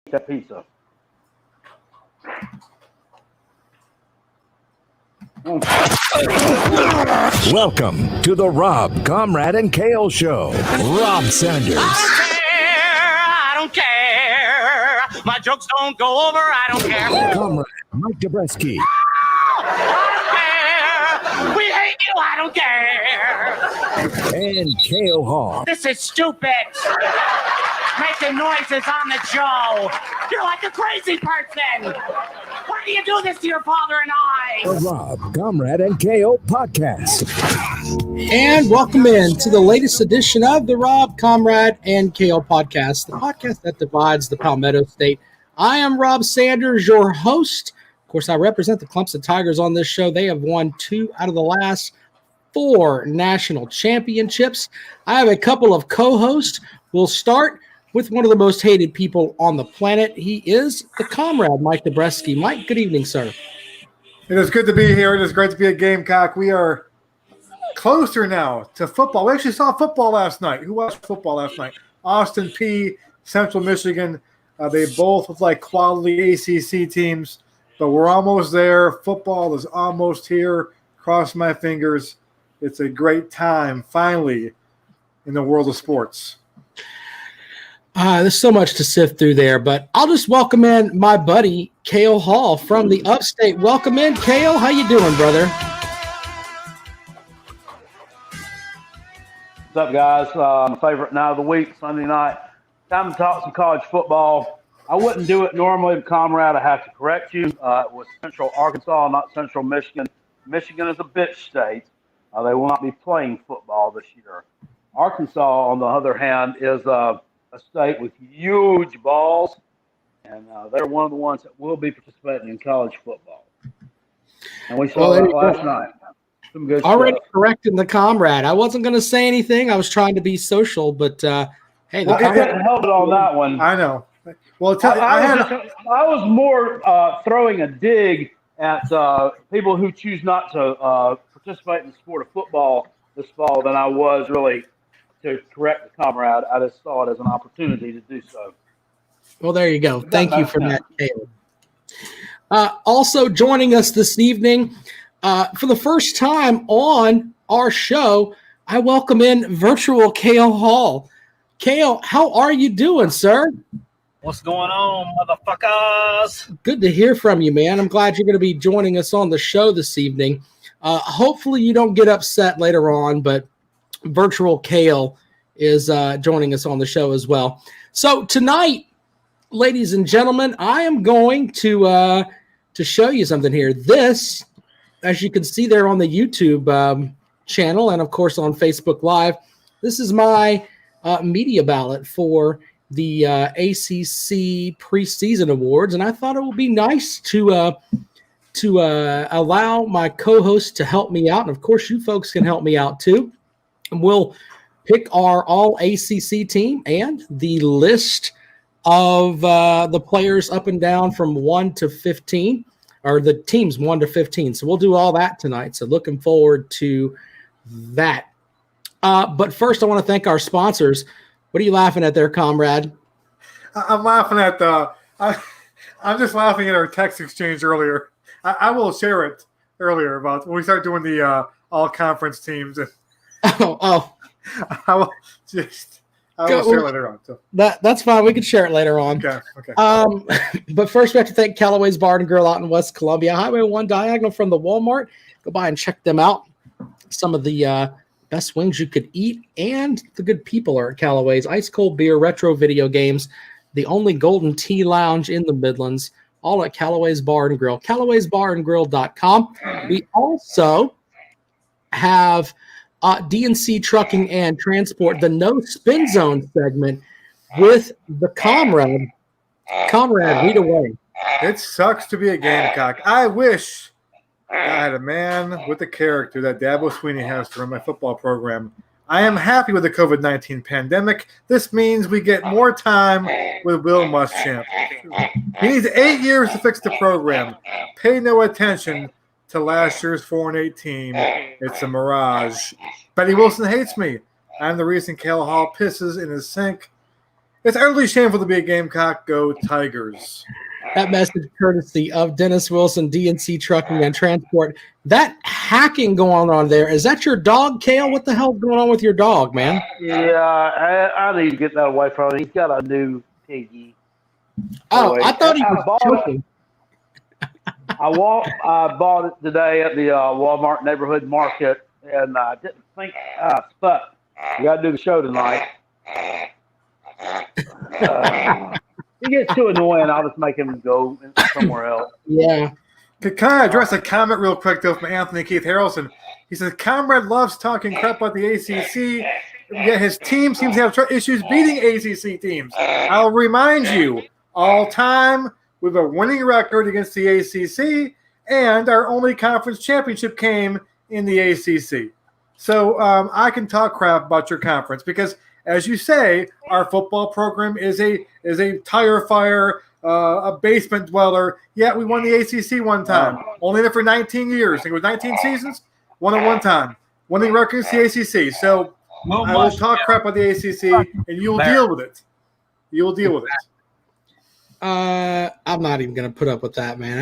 that pizza. Welcome to the Rob, Comrade, and Kale Show. Rob Sanders. I don't care. My jokes don't go over. I don't care. Comrade Mike Dobreski. I don't care. We hate you. I don't care. And Kale Hall. This is stupid. Making noises on the show. You're like a crazy person. Why do you do this to your father and I? The Rob, Comrade, and Kale podcast. And welcome in to the latest edition of the Rob, Comrade, and Kale podcast, the podcast that divides the Palmetto State. I am Rob Sanders, your host. Of course, I represent the Clemson Tigers on this show. They have won 2 out of the last 4 national championships. I have a couple of co-hosts. We'll start with one of the most hated people on the planet. He is the Comrade, Mike Dobreski. Mike, good evening, sir. It is good to be here. It is great to be a Gamecock. We are closer now to football. We actually saw football last night. Who watched football last night? Austin Peay, Central Michigan. They both look like quality ACC teams, but we're almost there. Football is almost here. Cross my fingers. It's a great time, finally, in the world of sports. There's so much to sift through there, but I'll just welcome in my buddy, Kale Hall from the Upstate. Welcome in, Kale. How you doing, brother? What's up, guys? My favorite night of the week, Sunday night. Time to talk some college football. I wouldn't do it normally, but Comrade, I have to correct you. It was Central Arkansas, not Central Michigan. Michigan is a bitch state. They will not be playing football this year. Arkansas, on the other hand, is a state with huge balls, and they're one of the ones that will be participating in college football. And we saw that last night. Some good already stuff. correcting the Comrade. I wasn't going to say anything. I was trying to be social, but hey, the I couldn't help it on that one. I know. Well, I was more throwing a dig at people who choose not to participate in the sport of football this fall than I was really to correct the Comrade. I just saw it as an opportunity to do so. Well, there you go. Thank you for that, Caleb. Also joining us this evening, for the first time on our show, I welcome in virtual Kale Hall. Kale, how are you doing, sir? What's going on, motherfuckers? Good to hear from you, man. I'm glad you're going to be joining us on the show this evening. Hopefully you don't get upset later on, but virtual Kale is joining us on the show as well. So tonight, ladies and gentlemen, I am going to show you something here. This, as you can see there on the YouTube channel and, of course, on Facebook Live, this is my media ballot for the ACC Preseason Awards, and I thought it would be nice to allow my co-host to help me out, and, of course, you folks can help me out too. And we'll pick our all-ACC team and the list of the players up and down from 1 to 15, or the teams 1 to 15. So we'll do all that tonight. So looking forward to that. But first, I want to thank our sponsors. What are you laughing at there, Comrade? I'm laughing at I'm just laughing at our text exchange earlier. I will share it earlier about when we start doing the all-conference teams. Oh. I will share it later on. So. That's fine. We can share it later on. Okay. But first, we have to thank Callaway's Bar and Grill out in West Columbia, Highway 1 diagonal from the Walmart. Go by and check them out. Some of the best wings you could eat, and the good people are at Callaway's. Ice cold beer, retro video games, the only Golden Tea Lounge in the Midlands, all at Callaway's Bar and Grill. Callaway'sBarandGrill.com. We also have DNC Trucking and Transport, the No Spin Zone segment with the Comrade. Comrade, read away. It sucks to be a Gamecock. I wish I had a man with the character that Dabo Sweeney has to run my football program. I am happy with the COVID-19 pandemic. This means we get more time with Will Muschamp. He needs 8 years to fix the program. Pay no attention to last year's 4-8 team. It's a mirage. Betty Wilson hates me. I'm the reason Kale Hall pisses in his sink. It's utterly shameful to be a Gamecock. Go Tigers. That message courtesy of Dennis Wilson, DNC Trucking and Transport. That hacking going on there, is that your dog, Kale? What the hell's going on with your dog, man? Yeah, I need to get that away from him. He's got a new piggy. Oh, I thought he was joking. I bought it today at the Walmart neighborhood market, and I didn't think, but we got to do the show tonight. He gets too annoying. I'll just make him go somewhere else. Yeah. Can I address a comment real quick, though, from Anthony Keith Harrelson? He says, Comrade loves talking crap about the ACC, yet his team seems to have issues beating ACC teams. I'll remind you, all time, we have a winning record against the ACC, and our only conference championship came in the ACC. So I can talk crap about your conference because, as you say, our football program is a tire fire, a basement dweller. Yeah, we won the ACC one time. Only there for 19 years. I think it was 19 seasons. Won it one time. Winning record is the ACC. So I will talk crap about the ACC, and you'll deal with it. You'll deal with it. I'm not even going to put up with that, man.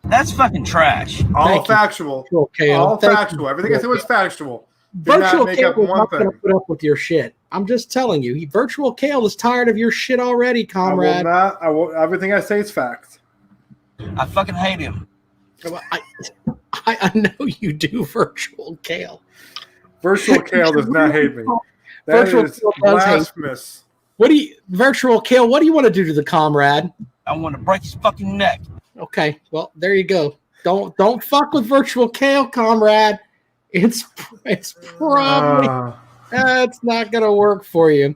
That's fucking trash. All factual. All factual. Everything I said was factual. Virtual Kale is not going to put up with your shit. I'm just telling you. Virtual Kale is tired of your shit already, comrade. I will. Everything I say is fact. I fucking hate him. I know you do, Virtual Kale. Virtual Kale does not hate me. That Virtual is blasphemous. Virtual Kale, what do you want to do to the comrade? I want to break his fucking neck. Okay, well, there you go. Don't fuck with Virtual Kale, comrade. It's probably it's not gonna work for you.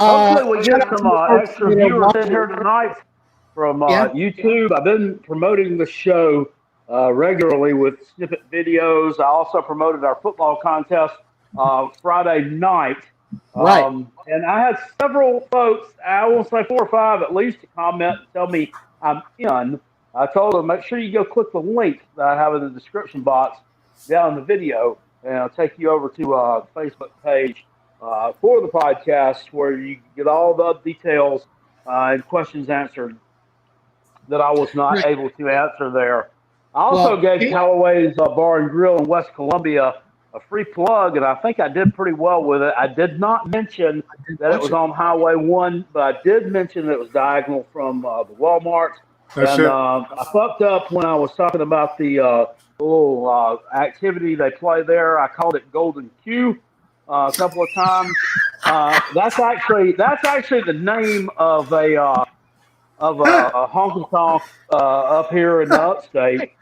Hopefully we get some extra viewers in here tonight from YouTube. I've been promoting the show regularly with snippet videos. I also promoted our football contest Friday night. Right. And I had several folks, I will say 4 or 5 at least, to comment and tell me I'm in. I told them, make sure you go click the link that I have in the description box down in the video, and I'll take you over to the Facebook page for the podcast where you get all the details and questions answered that I was not able to answer there. I also gave Callaway's Bar and Grill in West Columbia a free plug, and I think I did pretty well with it. I did not mention that it was on Highway 1, but I did mention that it was diagonal from the Walmart. I fucked up when I was talking about the little activity they play there. I called it Golden Q a couple of times. That's actually the name of a honky tonk up here in the upstate,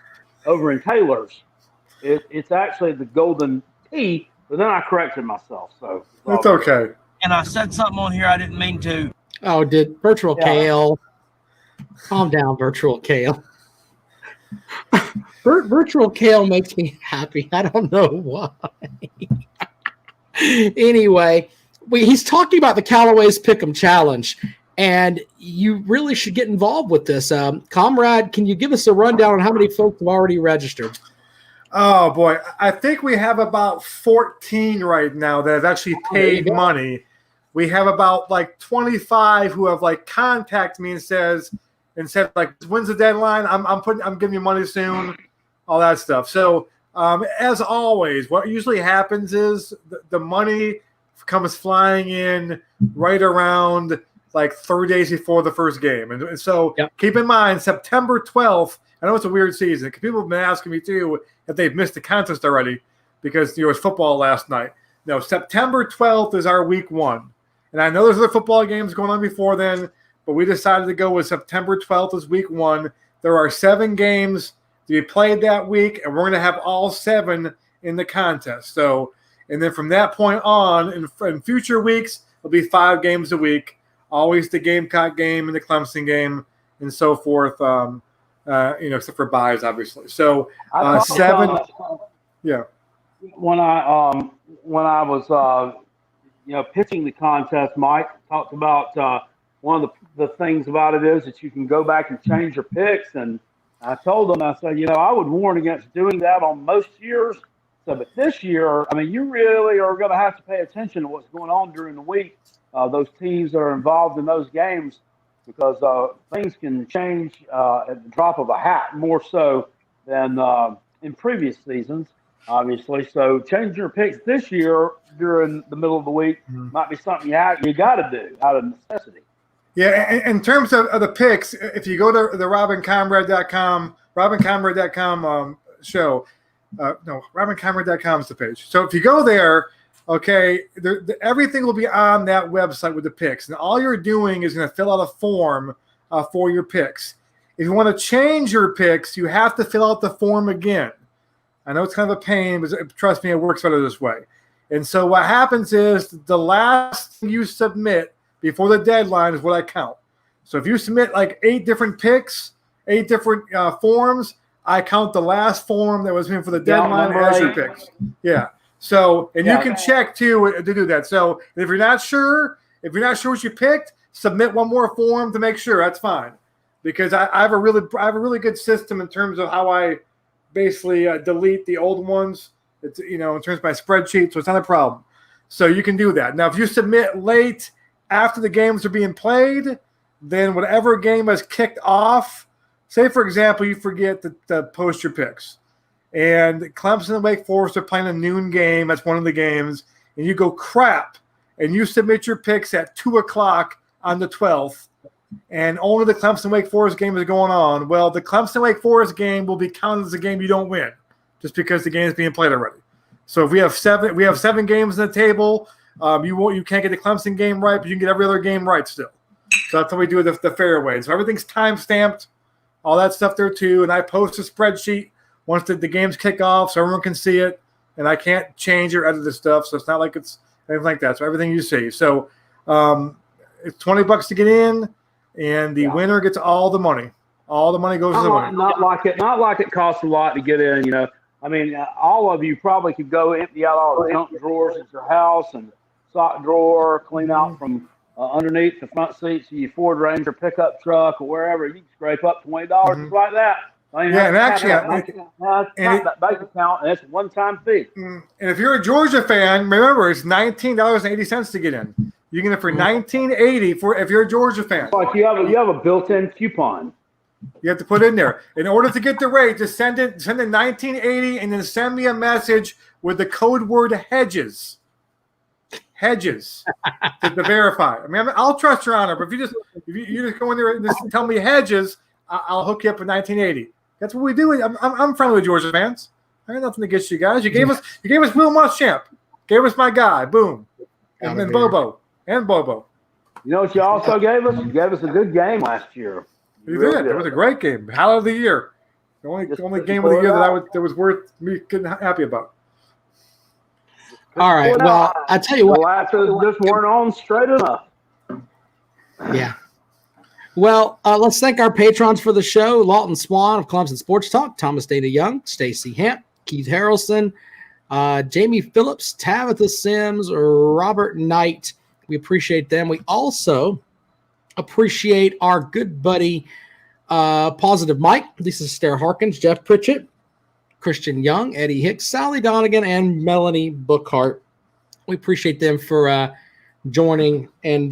over in Taylor's. It's actually the Golden T, but then I corrected myself. So it's okay. And I said something on here I didn't mean to. Oh, did Virtual Kale? Calm down, Virtual Kale. Virtual Kale makes me happy. I don't know why. Anyway, he's talking about the Callaway's Pick'em Challenge, and you really should get involved with this. Comrade, can you give us a rundown on how many folks have already registered? Oh, boy. I think we have about 14 right now that have actually paid money. We have about 25 who have contacted me and said when's the deadline? I'm giving you money soon, all that stuff. So as always, what usually happens is the money comes flying in right around 3 days before the first game. And so keep in mind, September 12th, I know it's a weird season. People have been asking me too if they've missed the contest already because there was football last night. No, September 12th is our week 1. And I know there's other football games going on before then, but we decided to go with September 12th as week 1. There are 7 games to be played that week, and we're going to have all 7 in the contest. So, and then from that point on, in future weeks, it'll be 5 games a week, always the Gamecock game and the Clemson game and so forth, except for buys, obviously. So, 7, yeah. When I was pitching the contest, Mike talked about one of the things about it is that you can go back and change your picks. And I told them, I said, I would warn against doing that on most years. So, but this year, you really are going to have to pay attention to what's going on during the week those teams that are involved in those games, because things can change at the drop of a hat more so than in previous seasons, obviously. So changing your picks this year during the middle of the week might be something you got to do out of necessity. Yeah, in terms of the picks, if you go to the RobinComrade.com show, no, RobinComrade.com is the page. So if you go there, okay, everything will be on that website with the picks. And all you're doing is going to fill out a form for your picks. If you want to change your picks, you have to fill out the form again. I know it's kind of a pain, but trust me, it works better this way. And so what happens is the last thing you submit before the deadline is what I count. So if you submit like 8 different picks, 8 different forms, I count the last form that was in for the deadline as your picks. Yeah. So, and you can check too to do that. So if you're not sure what you picked, submit one more form to make sure. That's fine, because I have a really good system in terms of how I basically delete the old ones. It's in terms of my spreadsheet, so it's not a problem. So you can do that. Now, if you submit late after the games are being played, then whatever game has kicked off, say for example you forget to post your picks, and Clemson and Wake Forest are playing a noon game. That's one of the games. And you go crap, and you submit your picks at 2:00 on the 12th, and only the Clemson Wake Forest game is going on. Well, the Clemson Wake Forest game will be counted as a game you don't win, just because the game is being played already. So if we have 7 games on the table, you can't get the Clemson game right, but you can get every other game right still. So that's how we do it the fair way. So everything's time stamped, all that stuff there too. And I post a spreadsheet once the games kick off, so everyone can see it, and I can't change or edit the stuff, so it's not like it's anything like that. So everything you see. So it's $20 to get in, and the winner gets all the money. All the money goes to the winner. Not like it costs a lot to get in. I mean, all of you probably could go empty out all the junk drawers at your house and sock drawer, clean out from underneath the front seats of your Ford Ranger pickup truck or wherever. You can scrape up $20 just like that. I mean, and actually, that bank account, and it's a one-time fee. And if you're a Georgia fan, remember it's $19.80 to get in. You get it for $19.80 if you're a Georgia fan. Like you have a built-in coupon. You have to put in there. In order to get the rate, just send in $19.80 and then send me a message with the code word hedges. Hedges to verify. I mean, I'll trust your honor, but if you just go in there and just tell me hedges, I'll hook you up with $19.80. That's what we do. I'm friendly with Georgia fans. I got nothing against you guys. You gave us Will Muschamp. Gave us my guy. Boom. And then Bobo. And Bobo. You know what you also gave us? You gave us a good game last year. You did. It was a great game. Highlight of the year. The only game of the year that was worth me getting happy about. All right. Well, I tell you what. The lashes just weren't on straight enough. Yeah. Well, let's thank our patrons for the show: Lawton Swan of Clemson Sports Talk, Thomas Dana Young, Stacy Hamp, Keith Harrelson, Jamie Phillips, Tabitha Sims, Robert Knight. We appreciate them. We also appreciate our good buddy, Positive Mike, Lisa Stair Harkins, Jeff Pritchett, Christian Young, Eddie Hicks, Sally Donegan, and Melanie Bookhart. We appreciate them for joining and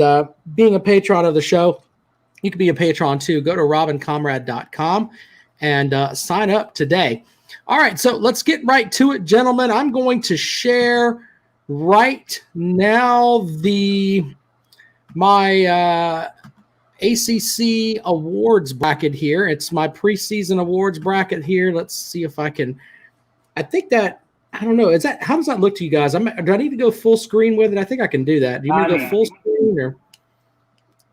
being a patron of the show. You can be a patron too. Go to robincomrade.com and sign up today. All right, so let's get right to it, gentlemen. I'm going to share right now my ACC Awards Bracket here. It's my preseason awards bracket here. Let's see if I can. I think that, I don't know. How does that look to you guys? Do I need to go full screen with it? I think I can do that. Do you need to go full screen, or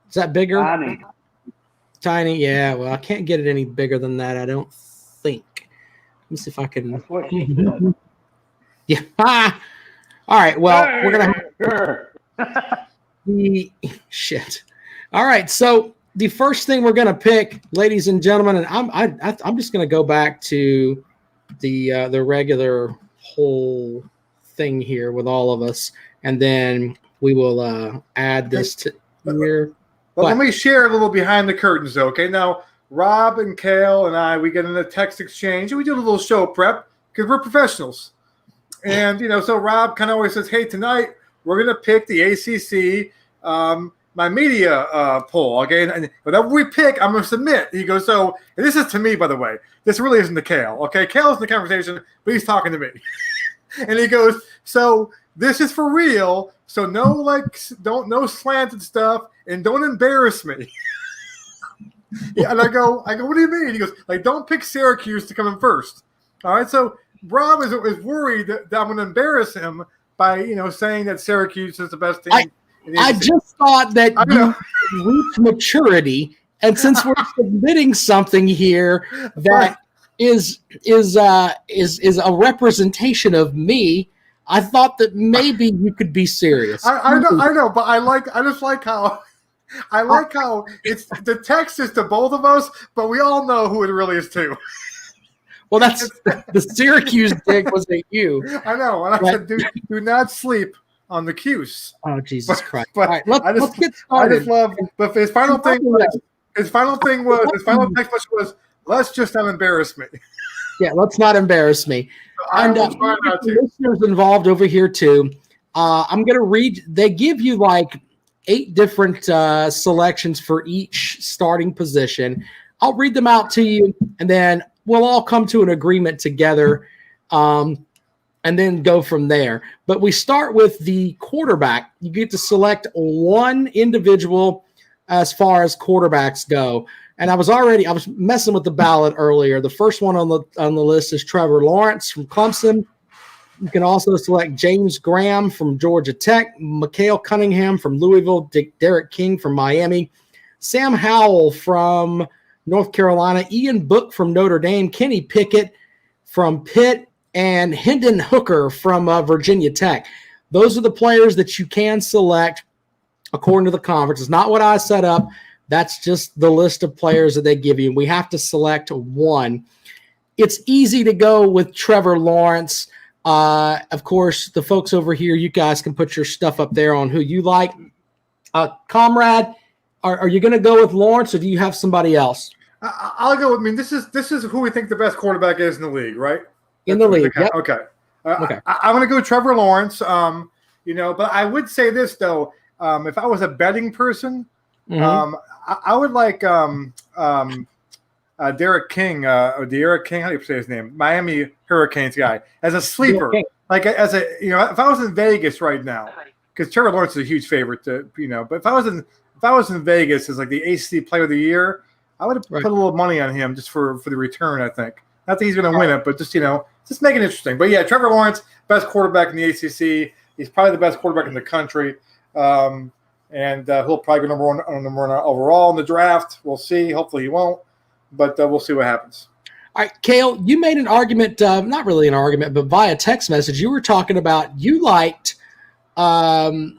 is that bigger? Tiny, yeah. Well, I can't get it any bigger than that, I don't think. Let me see if I can. That's what she said. Yeah. All right. Well, we're gonna shit. All right. So the first thing we're gonna pick, ladies and gentlemen, and I'm just gonna go back to the regular whole thing here with all of us, and then we will add this to here. Well, let me share a little behind the curtains, though. Okay, now Rob and Kale and I, we get in a text exchange and we do a little show prep because we're professionals. And so Rob kind of always says, "Hey, tonight we're going to pick the ACC my media poll. Okay, and whatever we pick, I'm going to submit. He goes, so and this is to me, by the way. This really isn't to Kale. Okay, Kale's in the conversation, but he's talking to me. And he goes, so this is for real. So no slanted stuff, and don't embarrass me. Yeah, and I go, what do you mean? He goes, don't pick Syracuse to come in first. All right, so Rob is worried that I'm going to embarrass him by saying that Syracuse is the best team. I just thought that you reached maturity, and since we're submitting something here that is a representation of me, I thought that maybe you could be serious. I know, but I just like how it's the text is to both of us, but we all know who it really is to. Well, that's the Syracuse dig was at you. I know, and I said, do not sleep on the Cuse. Oh, Jesus Christ! But all right, let's get started. I just love. But his final text message was, "Let's just not embarrass me." Yeah, let's not embarrass me. And listeners involved over here too. I'm going to read. They give you 8 different selections for each starting position. I'll read them out to you, and then we'll all come to an agreement together, and then go from there. But we start with the quarterback. You get to select one individual as far as quarterbacks go. And I was messing with the ballot earlier. The first one on the list is Trevor Lawrence from Clemson. You can also select James Graham from Georgia Tech, Mikhail Cunningham from Louisville, Derek King from Miami, Sam Howell from North Carolina, Ian Book from Notre Dame, Kenny Pickett from Pitt, and Hendon Hooker from Virginia Tech. Those are the players that you can select according to the conference. It's not what I set up. That's just the list of players that they give you. We have to select one. It's easy to go with Trevor Lawrence. Of course, the folks over here, you guys can put your stuff up there on who you like. Comrade, are you going to go with Lawrence, or do you have somebody else? I'll go. This is who we think the best quarterback is in the league, right? In the league, yep. Okay. Okay. I'm going to go with Trevor Lawrence. But I would say this though: if I was a betting person, I would like Derek King, or Derek King. How do you say his name? Miami Hurricanes guy as a sleeper. If I was in Vegas right now, because Trevor Lawrence is a huge favorite to But if I was in Vegas as the ACC Player of the Year, I would have put a little money on him just for the return. I think not that he's going to win it, but just make it interesting. But yeah, Trevor Lawrence, best quarterback in the ACC. He's probably the best quarterback in the country. And he'll probably go number one overall in the draft. We'll see. Hopefully he won't, but we'll see what happens. All right, Cale, you made an argument, not really an argument, but via text message. You were talking about you liked another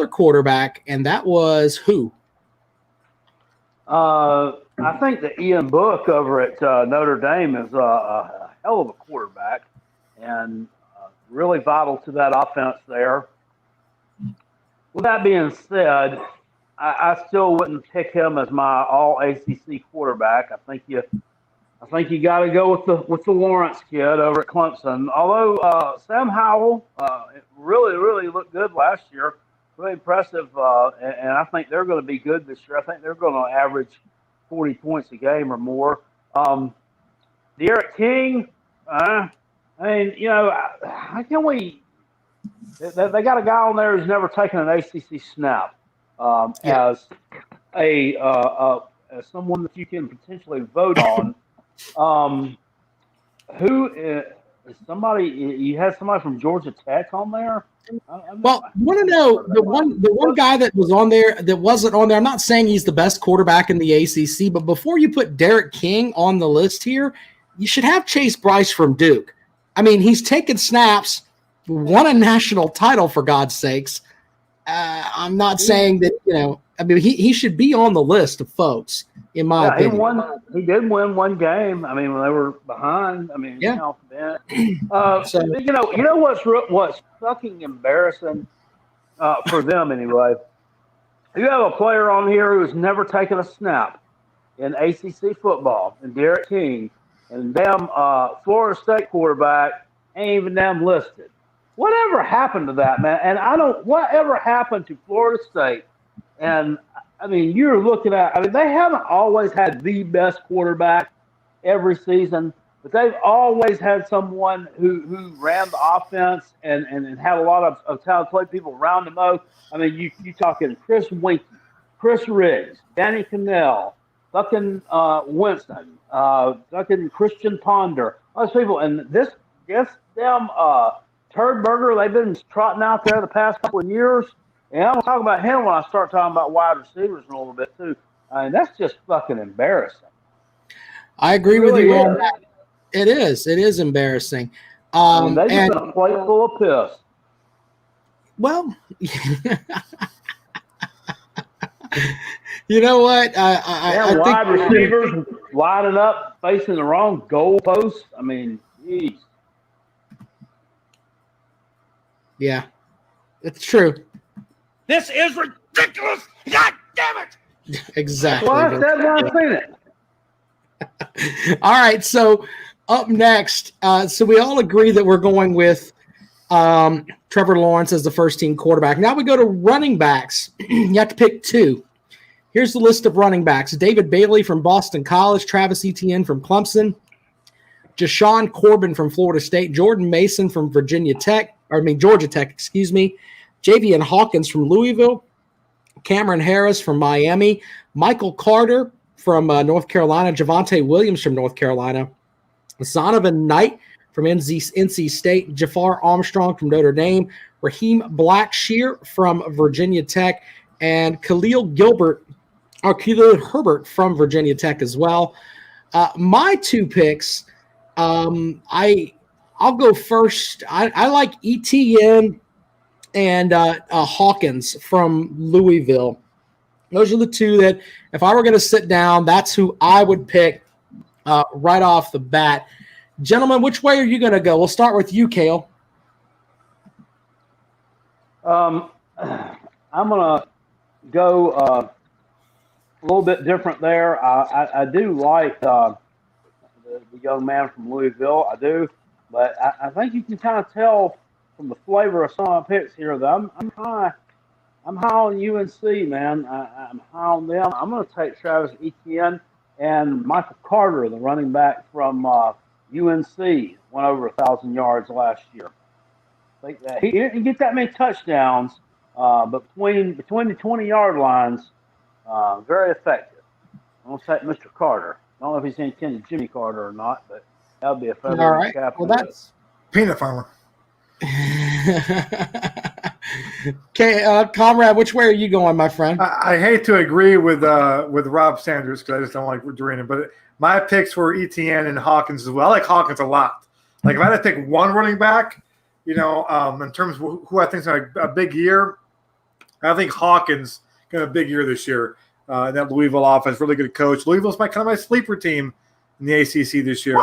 quarterback, and that was who? I think that Ian Book over at Notre Dame is a hell of a quarterback and really vital to that offense there. With that being said, I still wouldn't pick him as my all ACC quarterback. I think you got to go with the Lawrence kid over at Clemson. Although Sam Howell really looked good last year, really impressive, and I think they're going to be good this year. I think they're going to average 40 points a game or more. Derek King, how can we? They got a guy on there who's never taken an ACC snap as someone that you can potentially vote on. Who is somebody? You had somebody from Georgia Tech on there. Well, you want to know the one guy that was on there that wasn't on there. I'm not saying he's the best quarterback in the ACC, but before you put Derek King on the list here, you should have Chase Bryce from Duke. I mean, he's taken snaps. Won a national title, for God's sakes. I'm not saying that, he should be on the list of folks, in my opinion. He did win one game. I mean, when they were behind. I mean, off the bench. What's fucking embarrassing for them anyway? You have a player on here who has never taken a snap in ACC football, and Derek King, and damn Florida State quarterback ain't even damn listed. Whatever happened to that, man? And whatever happened to Florida State? And I mean, you're looking at, they haven't always had the best quarterback every season, but they've always had someone who ran the offense and had a lot of talented people around him. I mean, you talking Chris Winkie, Chris Riggs, Danny Cannell, fucking Winston, fucking Christian Ponder, all those people. And this gets them Turdberger, they've been trotting out there the past couple of years. And I'm going to talk about him when I start talking about wide receivers in a little bit, too. I mean, that's just fucking embarrassing. I agree with you on that. It is. It is embarrassing. They've been a plate full of piss. Well, you know what? I wide think receivers lining up, facing the wrong goalposts. I mean, geez. Yeah, it's true. This is ridiculous. God damn it. Exactly. Well, I said when I seen it. All right, so up next, so we all agree that we're going with Trevor Lawrence as the first-team quarterback. Now we go to running backs. You have to pick two. Here's the list of running backs. David Bailey from Boston College, Travis Etienne from Clemson, Jashawn Corbin from Florida State, Jordan Mason from Georgia Tech, Javian Hawkins from Louisville, Cameron Harris from Miami, Michael Carter from North Carolina, Javonte Williams from North Carolina, Zonovan Knight from NC State, Jafar Armstrong from Notre Dame, Raheem Blackshear from Virginia Tech, and Khalil Herbert from Virginia Tech as well. My two picks, I'll go first. I like Etienne and Hawkins from Louisville. Those are the two that, if I were going to sit down, that's who I would pick right off the bat. Gentlemen, which way are you going to go? We'll start with you, Cale. I'm going to go a little bit different there. I do like the young man from Louisville. I do. But I think you can kind of tell from the flavor of some of my picks here that I'm high on UNC, man. I'm high on them. I'm going to take Travis Etienne and Michael Carter, the running back from UNC, went over 1,000 yards last year. I think that he didn't get that many touchdowns, but between the 20-yard lines, very effective. I'm going to take Mr. Carter. I don't know if he's intended Jimmy Carter or not, but that would be a feather. All right. Cap. Well, that's peanut farmer. Okay, comrade, which way are you going, my friend? I hate to agree with Rob Sanders because I just don't like Darion, but my picks were Etienne and Hawkins as well. I like Hawkins a lot. Like if I had to pick one running back, in terms of who I think is a big year, I think Hawkins got a big year this year. That Louisville offense, really good coach. Louisville's my sleeper team in the ACC this year.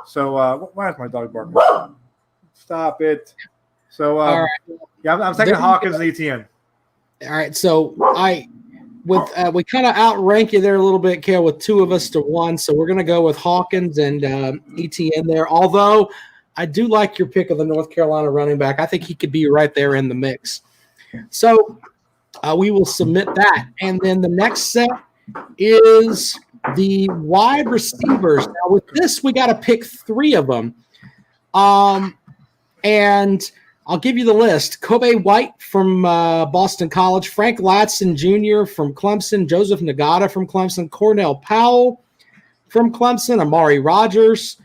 So why is my dog barking? Stop it. So all right. Yeah, I'm taking Hawkins and Etienne. All right, so we kind of outrank you there a little bit, Cale, with two of us to one. So we're going to go with Hawkins and Etienne there. Although I do like your pick of the North Carolina running back. I think he could be right there in the mix. So we will submit that. And then the next set is the wide receivers. Now with this, we got to pick three of them. And I'll give you the list. Kobe White from Boston College, Frank Latson Jr. from Clemson, Joseph Nagata from Clemson, Cornell Powell from Clemson, Amari Rogers,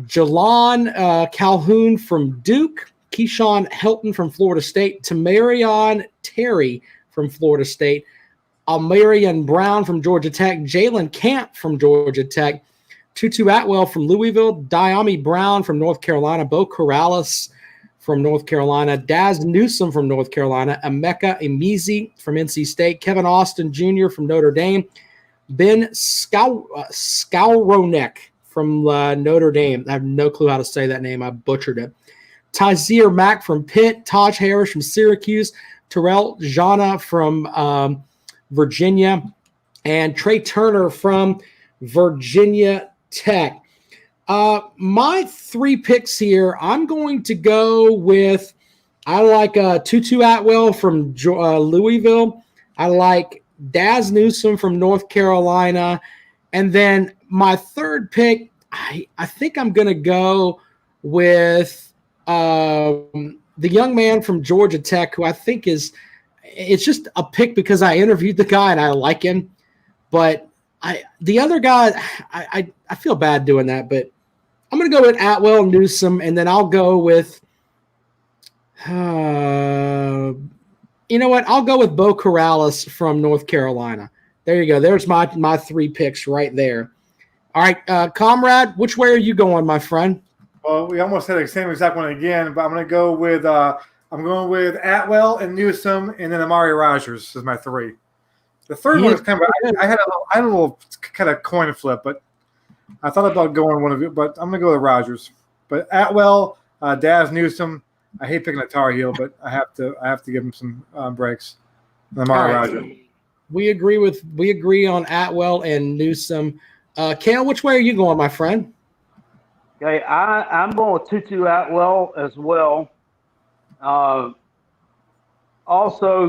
Jalon Calhoun from Duke, Keyshawn Helton from Florida State, Tamarion Terry from Florida State, Almarion Brown from Georgia Tech, Jalen Camp from Georgia Tech, Tutu Atwell from Louisville, Diami Brown from North Carolina, Bo Corrales from North Carolina, Daz Newsome from North Carolina, Emeka Emezi from NC State, Kevin Austin Jr. from Notre Dame, Ben Skowronek from Notre Dame. I have no clue how to say that name. I butchered it. Tyzier Mack from Pitt, Taj Harris from Syracuse, Terrell Jana from Virginia, and Trey Turner from Virginia Tech. My three picks here, I'm going to go with I like Tutu Atwell from Louisville. I like Daz Newsome from North Carolina. And then my third pick, I think I'm going to go with the young man from Georgia Tech, who I think it's just a pick because I interviewed the guy and I like him. But the other guy, I feel bad doing that, but I'm going to go with Atwell Newsome, and then I'll go with you know what? I'll go with Bo Corrales from North Carolina. There you go. There's my 3 picks right there. All right, Comrade, which way are you going, my friend? Well, we almost had the same exact one again, but I'm going to go with Atwell and Newsome, and then Amari Rogers is my 3. The third one is kind of I had a little kind of coin flip, but I thought about going one of you, but I'm going to go with Rogers. But Atwell, Daz Newsome. I hate picking a Tar Heel, but I have to give him some breaks. Amari Rogers. We agree on Atwell and Newsome. Kale, which way are you going, my friend? Okay, I'm going with Tutu Atwell as well. Also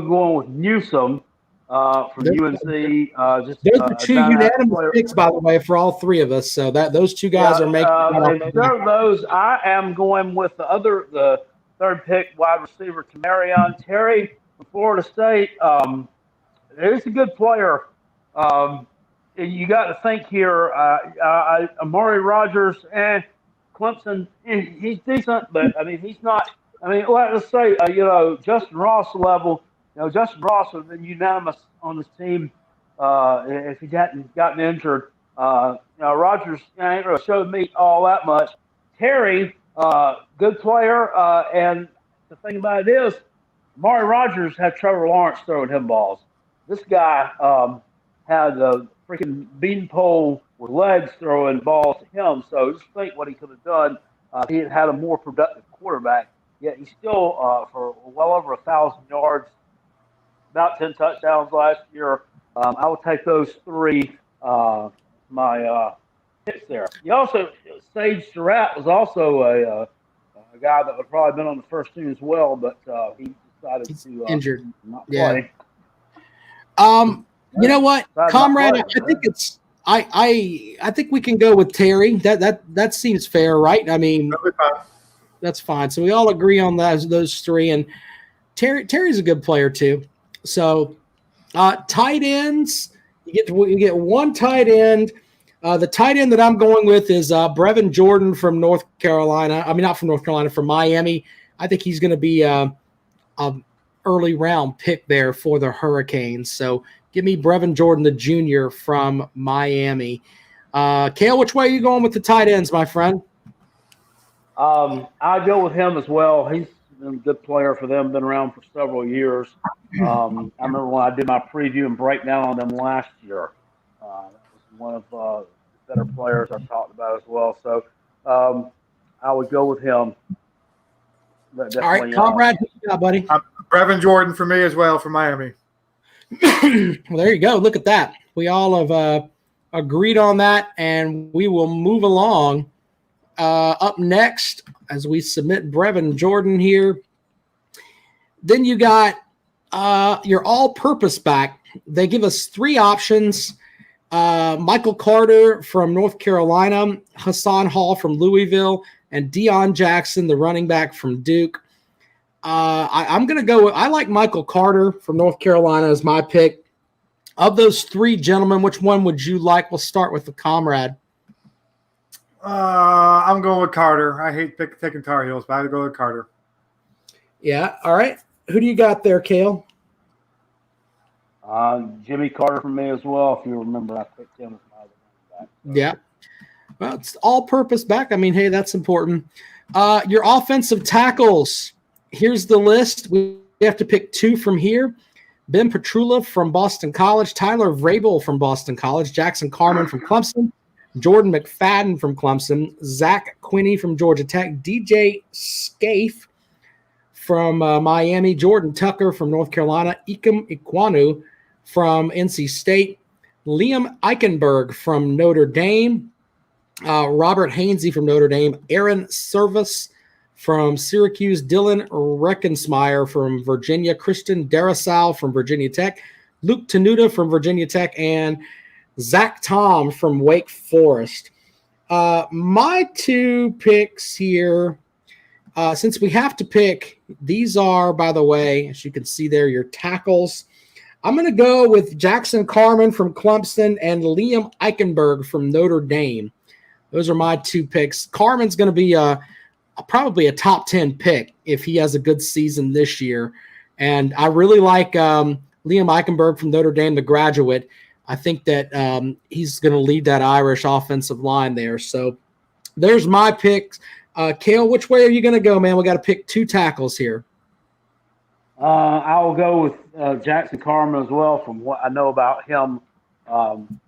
going with Newsome from UNC. Those are 2 unanimous picks, by the way, for all 3 of us. So those 2 guys are making. Instead of those, I am going with the third pick, wide receiver, Darion Terry from Florida State. He's a good player. You got to think here, Amari Rogers and Clemson, he's decent, but, I mean, he's not – I mean, let's say, Justin Ross level, Justin Ross would have been unanimous on this team if he hadn't gotten injured. Rogers ain't really showed me all that much. Terry, good player, and the thing about it is, Amari Rogers had Trevor Lawrence throwing him balls. This guy had a freaking beanpole with legs throwing balls to him. So just think what he could have done. He had a more productive quarterback. Yet he still, for well over 1,000 yards, about 10 touchdowns last year. I would take those 3 my picks there. He also, Sage Surratt was also a guy that would probably been on the first team as well, but he decided to injured. Not play. You know what, Comrade? I think I think we can go with Terry. That seems fair, right? I mean, that's fine. So we all agree on those 3, and Terry's a good player too. So tight ends, you get 1 tight end. The tight end that I'm going with is Brevin Jordan from North Carolina. I mean, not from North Carolina, from Miami. I think he's going to be a early round pick there for the Hurricanes. So give me Brevin Jordan, the junior from Miami. Kale, which way are you going with the tight ends, my friend? I'll go with him as well. He's been a good player for them, been around for several years. I remember when I did my preview and breakdown on them last year. That was one of the better players I talked about as well. So I would go with him. All right, Comrade, who you got, buddy? Brevin Jordan for me as well from Miami. Well, there you go. Look at that. We all have agreed on that, and we will move along. Up next, as we submit Brevin Jordan here, then you got your all-purpose back. They give us 3 options. Michael Carter from North Carolina, Hassan Hall from Louisville, and Deion Jackson, the running back from Duke. I'm going to go – I like Michael Carter from North Carolina as my pick. Of those 3 gentlemen, which one would you like? We'll start with the Comrade. I'm going with Carter. I hate taking Tar Heels, but I would go with Carter. Yeah, all right. Who do you got there, Kale? Jimmy Carter for me as well, if you remember. I picked him as my other running back. So. Yeah. Well, it's all-purpose back. I mean, hey, that's important. Your offensive tackles. Here's the list. We have to pick 2 from here. Ben Petrula from Boston College, Tyler Vrabel from Boston College, Jackson Carman from Clemson, Jordan McFadden from Clemson, Zach Quinney from Georgia Tech, DJ Scaife from Miami, Jordan Tucker from North Carolina, Ikem Ekwonu from NC State, Liam Eichenberg from Notre Dame, Robert Hainsey from Notre Dame, Aaron Service from Syracuse, Dylan Reckensmeyer from Virginia, Christian Darasal from Virginia Tech, Luke Tenuta from Virginia Tech, and Zach Tom from Wake Forest. My 2 picks here, since we have to pick, these are, by the way, as you can see there, your tackles. I'm going to go with Jackson Carman from Clemson and Liam Eichenberg from Notre Dame. Those are my 2 picks. Carman's going to be probably a top 10 pick if he has a good season this year. And I really like Liam Eichenberg from Notre Dame, the graduate. I think that he's going to lead that Irish offensive line there. So there's my picks. Cale, which way are you going to go, man? We got to pick 2 tackles here. I'll go with Jackson Carman as well from what I know about him,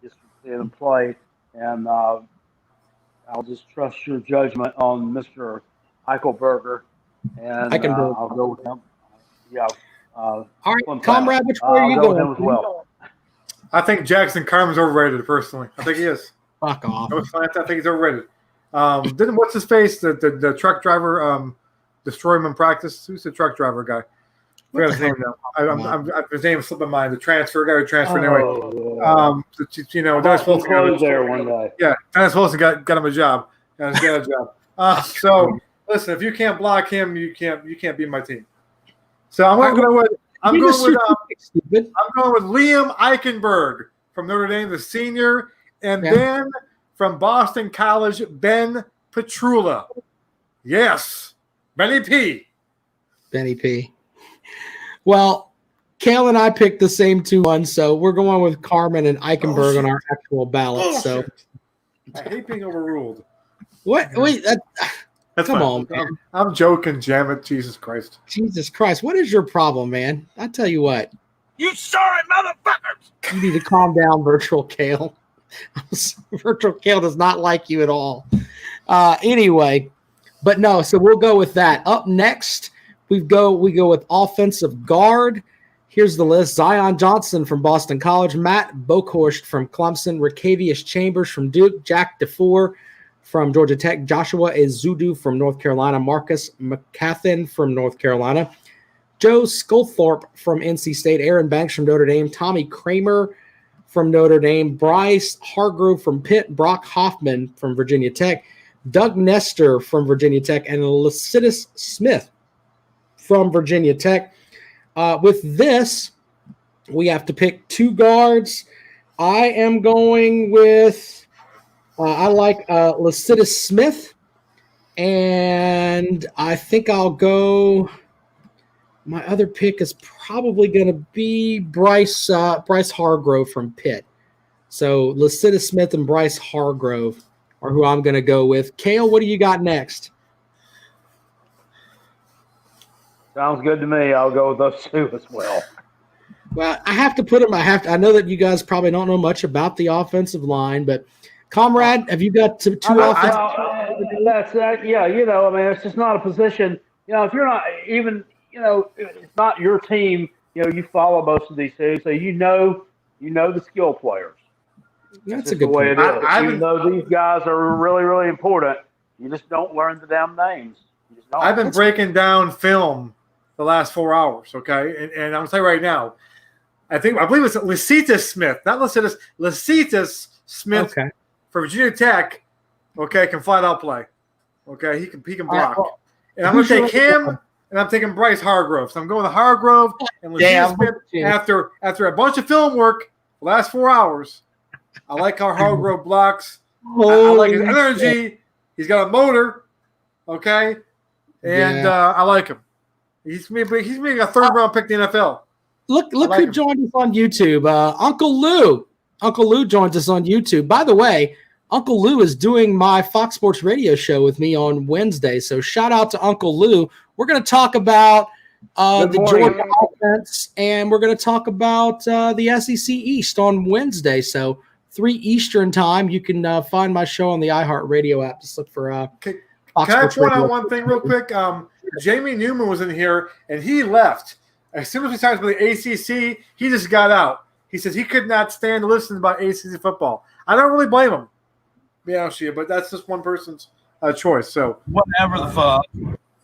just seeing him play. And I'll just trust your judgment on Mr. Eichelberger, and I'll go with him. Yeah. All right, comrade, which way are you going? With him as well. I think Jackson Carman's overrated, personally. I think he is. Fuck off. I think he's overrated. Didn't what's his face? The truck driver destroy him in practice. Who's the truck driver guy? I forgot his name now. His name slipped my mind. The transfer guy who transferred anyway. Dennis Wilson there one day. Yeah, Dennis Wilson got him a job. Got a job. So listen, if you can't block him, you can't be my team. So I'm going with Liam Eichenberg from Notre Dame, the senior, and then from Boston College, Ben Petrula. Yes, Benny P. Well, Cale and I picked the same 2 ones, so we're going with Carman and Eichenberg on our actual ballot. So I hate being overruled. What? Wait, that's come fine. on, man. I'm joking, jam it. Jesus Christ. What is your problem, man? I tell you what. You sorry motherfuckers! You need to calm down, Virtual Cale. Virtual Cale does not like you at all. Anyway, but no, so we'll go with that. Up next, we go with offensive guard. Here's the list. Zion Johnson from Boston College, Matt Bokhorst from Clemson, Ricavius Chambers from Duke, Jack DeFore from Georgia Tech, Joshua Ezudu from North Carolina, Marcus McCathin from North Carolina, Joe Sculthorpe from NC State, Aaron Banks from Notre Dame, Tommy Kramer from Notre Dame, Bryce Hargrove from Pitt, Brock Hoffman from Virginia Tech, Doug Nestor from Virginia Tech, and Lycidas Smith from Virginia Tech. With this, we have to pick 2 guards. I am going with I like Lycidas Smith, and I think I'll go – my other pick is probably going to be Bryce Hargrove from Pitt. So Lycidas Smith and Bryce Hargrove are who I'm going to go with. Cale, what do you got next? Sounds good to me. I'll go with those 2 as well. Well, I have to put them. I know that you guys probably don't know much about the offensive line, but comrade, have you got 2 offensive? That's that. Yeah, it's just not a position. If you're not even, it's not your team. You follow most of these things, so you know the skill players. That's a good way point. it is. Even though these guys are really, really important, you just don't learn the damn names. You just don't. I've been breaking down film the last 4 hours, okay? And I'm going to tell you right now, I believe it's Lycidas Smith, not Lycidas, Lycidas Smith for Virginia Tech, okay, can flat out play. Okay, he can block. And I'm going to take him, and I'm taking Bryce Hargrove. So I'm going with Hargrove and Lycidas Smith after a bunch of film work the last 4 hours. I like how Hargrove blocks. I like his energy. He's got a motor, okay? And I like him. He's maybe a 3rd-round pick in the NFL. Look who joined us on YouTube. Uncle Lou. Uncle Lou joins us on YouTube. By the way, Uncle Lou is doing my Fox Sports Radio show with me on Wednesday. So shout out to Uncle Lou. We're going to talk about the Georgia offense, and we're going to talk about the SEC East on Wednesday. So 3 Eastern time. You can find my show on the iHeartRadio app. Just look for Fox Can I Sports point Radio. out one thing real quick? Jamie Newman was in here, and he left. As soon as we talked about the ACC, he just got out. He says he could not stand to listen about ACC football. I don't really blame him, to be honest with you, but that's just one person's choice. So whatever the fuck.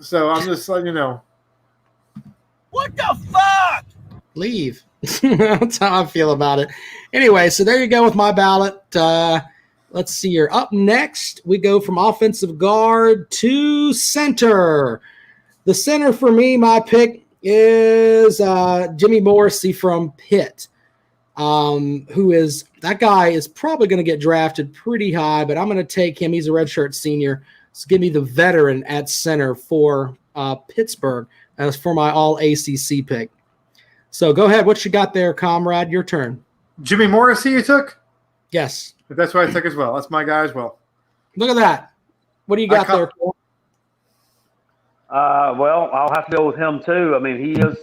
So I'm just letting you know. What the fuck? Leave. That's how I feel about it. Anyway, so there you go with my ballot. Let's see here. Up next, we go from offensive guard to center. The center for me, my pick is Jimmy Morrissey from Pitt. That guy is probably going to get drafted pretty high, but I'm going to take him. He's a redshirt senior. So give me the veteran at center for Pittsburgh as for my all ACC pick. So go ahead. What you got there, comrade? Your turn. Jimmy Morrissey you took? Yes. That's what I took as well. That's my guy as well. Look at that. What do you got there, Cole? Well, I'll have to go with him too. I mean, he is,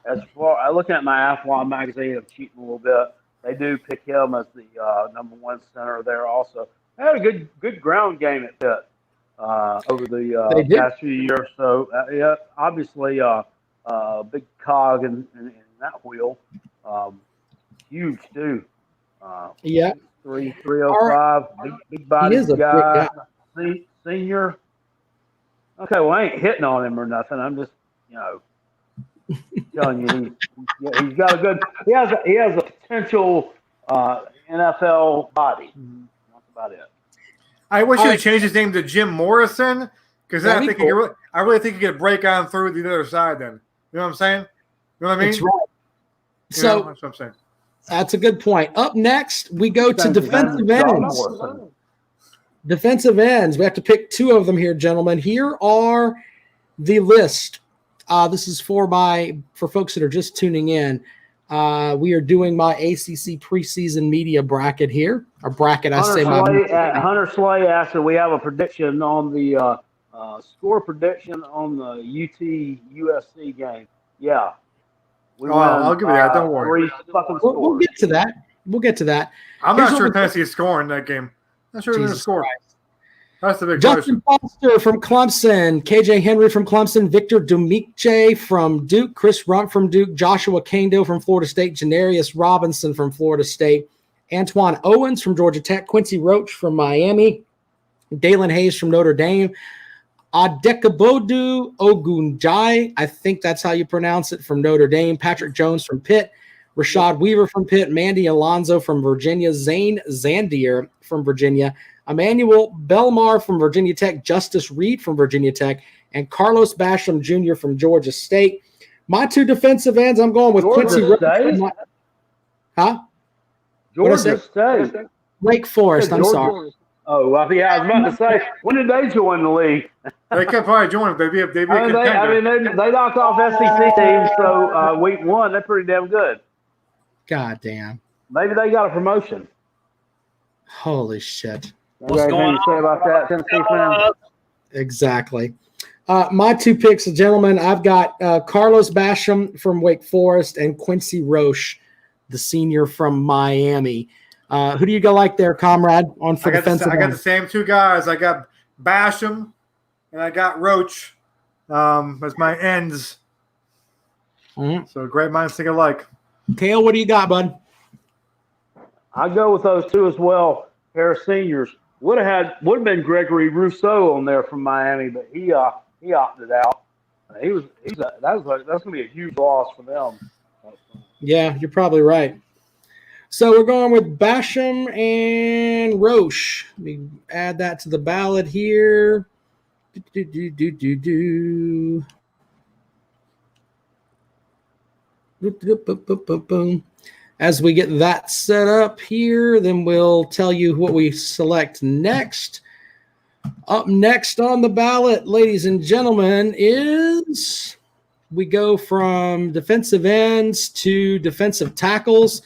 as far looking at my Athlon magazine, I'm cheating a little bit. They do pick him as the number one center there also. They had a good ground game at Pitt over the past few years. So, yeah, obviously big cog in that wheel. Huge, too. Yeah. 305, big body guy, senior. Okay, well, I ain't hitting on him or nothing. I'm just, telling you, he's got a good. He has a potential NFL body. That's about it. I wish you would change his name to Jim Morrison because then I really think he could break on through the other side. Then you know what I'm saying? You know what I mean? That's right. So that's what I'm saying. That's a good point. Up next, we go to defensive ends. Defensive ends. We have to pick two of them here, gentlemen. Here are the list. This is for folks that are just tuning in. We are doing my ACC preseason media bracket here. Our bracket, Hunter Slay asked if we have a prediction on the score prediction on the UT USC game. Yeah. I'll give you that. Don't worry. We'll get to that. I'm not sure Tennessee is scoring that game. Not sure they're going to score. That's the big Justin Foster from Clemson, KJ Henry from Clemson, Victor Dumiche from Duke, Chris Rumph from Duke, Joshua Kando from Florida State, Janarius Robinson from Florida State, Antoine Owens from Georgia Tech, Quincy Roach from Miami, Dalen Hayes from Notre Dame, Adekabodu Ogunjai, I think that's how you pronounce it, from Notre Dame, Patrick Jones from Pitt, Rashad Weaver from Pitt, Mandy Alonzo from Virginia, Zane Zandier from Virginia, Emmanuel Belmar from Virginia Tech, Justice Reed from Virginia Tech, and Carlos Basham Jr. from Georgia State. My two defensive ends, I'm going with Quincy Roach. Georgia State. Wake Forest, I'm sorry. Oh, well, yeah, I was about to say, when did they join the league? They could probably join if they'd be a contender. They knocked off SEC teams, so week one, they're pretty damn good. God damn. Maybe they got a promotion. Holy shit. What's going on? Say about that, Tennessee fans? Exactly. My two picks, gentlemen, I've got Carlos Basham from Wake Forest and Quincy Roche, the senior from Miami. Who do you go like there, comrade, on for defensive? I got the same two guys. I got Basham and I got Roach as my ends. Mm-hmm. So great minds think alike. Kale, what do you got, bud? I go with those two as well. Pair of seniors. Would have been Gregory Rousseau on there from Miami, but he opted out. That's going to be a huge loss for them. Yeah, you're probably right. So we're going with Basham and Roche. Let me add that to the ballot here. As we get that set up here, then we'll tell you what we select next. Up next on the ballot, ladies and gentlemen, is we go from defensive ends to defensive tackles.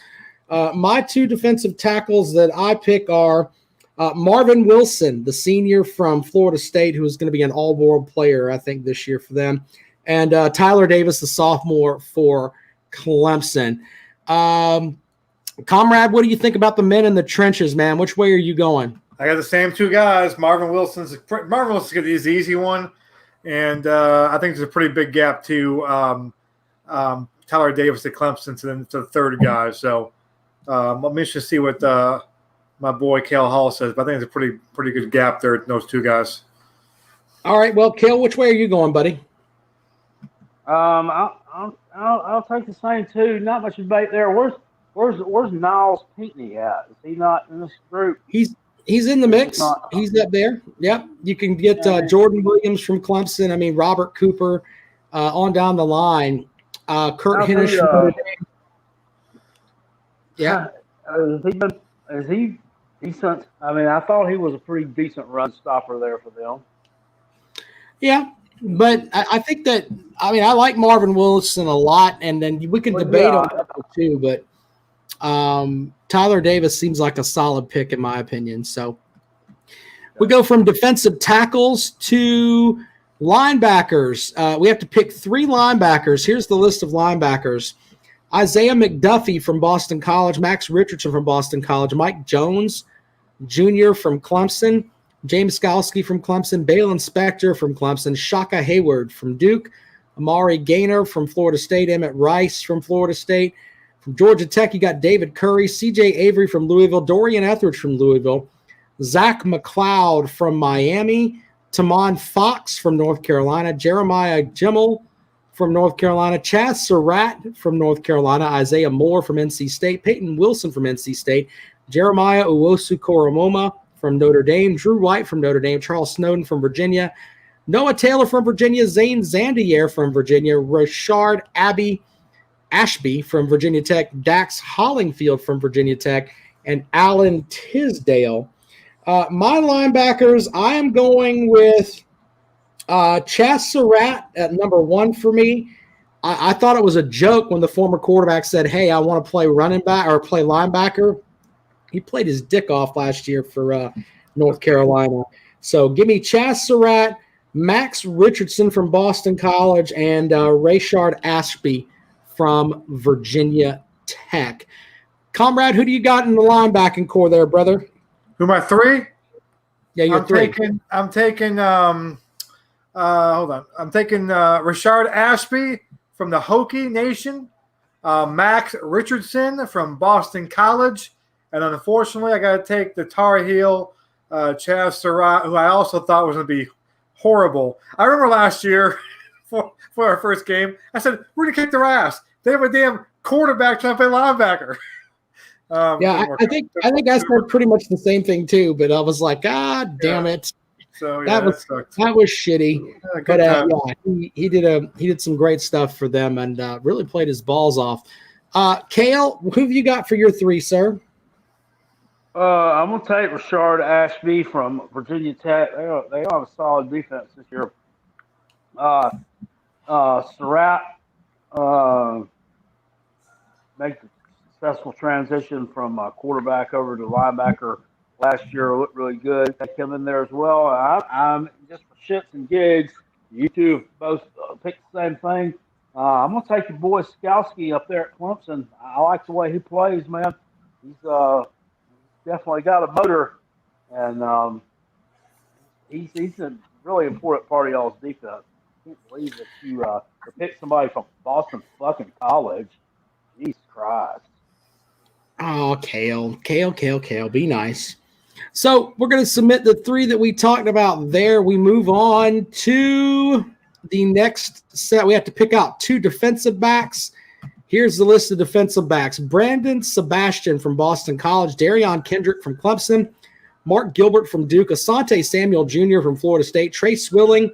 My two defensive tackles that I pick are Marvin Wilson, the senior from Florida State, who is going to be an all-world player, I think, this year for them, and Tyler Davis, the sophomore for Clemson. Comrade, what do you think about the men in the trenches, man? Which way are you going? I got the same two guys. Marvin Wilson's the easy one, and I think there's a pretty big gap to Tyler Davis at Clemson to the third guy. So I'm interested to see what my boy Cale Hall says, but I think it's a pretty good gap there, those two guys. All right. Well, Kale, which way are you going, buddy? I'll take the same two. Not much debate there. Where's Niles Pinckney at? Is he not in this group? He's in the mix. Not, He's up there. Yep. You can get yeah, Jordan Williams from Clemson. I mean, Robert Cooper on down the line. Kurt Hennish from Notre Dame. Yeah. Is he decent? I mean, I thought he was a pretty decent run stopper there for them. Yeah. But I think that, I mean, I like Marvin Wilson a lot, and then we can debate on that too, but Tyler Davis seems like a solid pick in my opinion. So we go from defensive tackles to linebackers. We have to pick 3 linebackers. Here's the list of linebackers. Isaiah McDuffie from Boston College, Max Richardson from Boston College, Mike Jones Jr. from Clemson, James Skalski from Clemson, Balin Spector from Clemson, Shaka Hayward from Duke, Amari Gaynor from Florida State, Emmett Rice from Florida State. From Georgia Tech, you got David Curry, C.J. Avery from Louisville, Dorian Etheridge from Louisville, Zach McLeod from Miami, Tamon Fox from North Carolina, Jeremiah Jimmel from North Carolina, Chaz Surratt from North Carolina, Isaiah Moore from NC State, Peyton Wilson from NC State, Jeremiah Uwosu-Koromoma from Notre Dame, Drew White from Notre Dame, Charles Snowden from Virginia, Noah Taylor from Virginia, Zane Zandier from Virginia, Rashard Ashby from Virginia Tech, Dax Hollingfield from Virginia Tech, and Alan Tisdale. My linebackers, I am going with Chaz Surratt at number 1 for me. I thought it was a joke when the former quarterback said, hey, I want to play running back or play linebacker. He played his dick off last year for North Carolina. So give me Chaz Surratt, Max Richardson from Boston College, and Rashard Ashby from Virginia Tech. Comrade, who do you got in the linebacking core there, brother? Who am I, 3? Yeah, you're 3. I'm taking Rashard Ashby from the Hokie Nation, Max Richardson from Boston College, and unfortunately, I got to take the Tar Heel Chaz Surratt, who I also thought was going to be horrible. I remember last year for our first game, I said, we're going to kick their ass. They have a damn quarterback trying to play linebacker. I think I said pretty much the same thing too, but I was like, damn it. So yeah, that was shitty. He did some great stuff for them and really played his balls off. Kale, who have you got for your 3, sir? I'm gonna take Rashard Ashby from Virginia Tech. They have a solid defense this year. Surratt make the successful transition from quarterback over to linebacker last year. Looked really good. Take him in there as well. I'm just for shits and gigs. You two both picked the same thing. I'm gonna take your boy Skalski up there at Clemson. I like the way he plays, man. He's definitely got a motor, and he's a really important part of y'all's defense. I can't believe that you picked somebody from Boston fucking College. Jesus Christ. Oh, Kale, be nice. So we're going to submit the 3 that we talked about there. We move on to the next set. We have to pick out 2 defensive backs. Here's the list of defensive backs. Brandon Sebastian from Boston College, Darion Kendrick from Clemson, Mark Gilbert from Duke, Asante Samuel Jr. from Florida State, Trey Swilling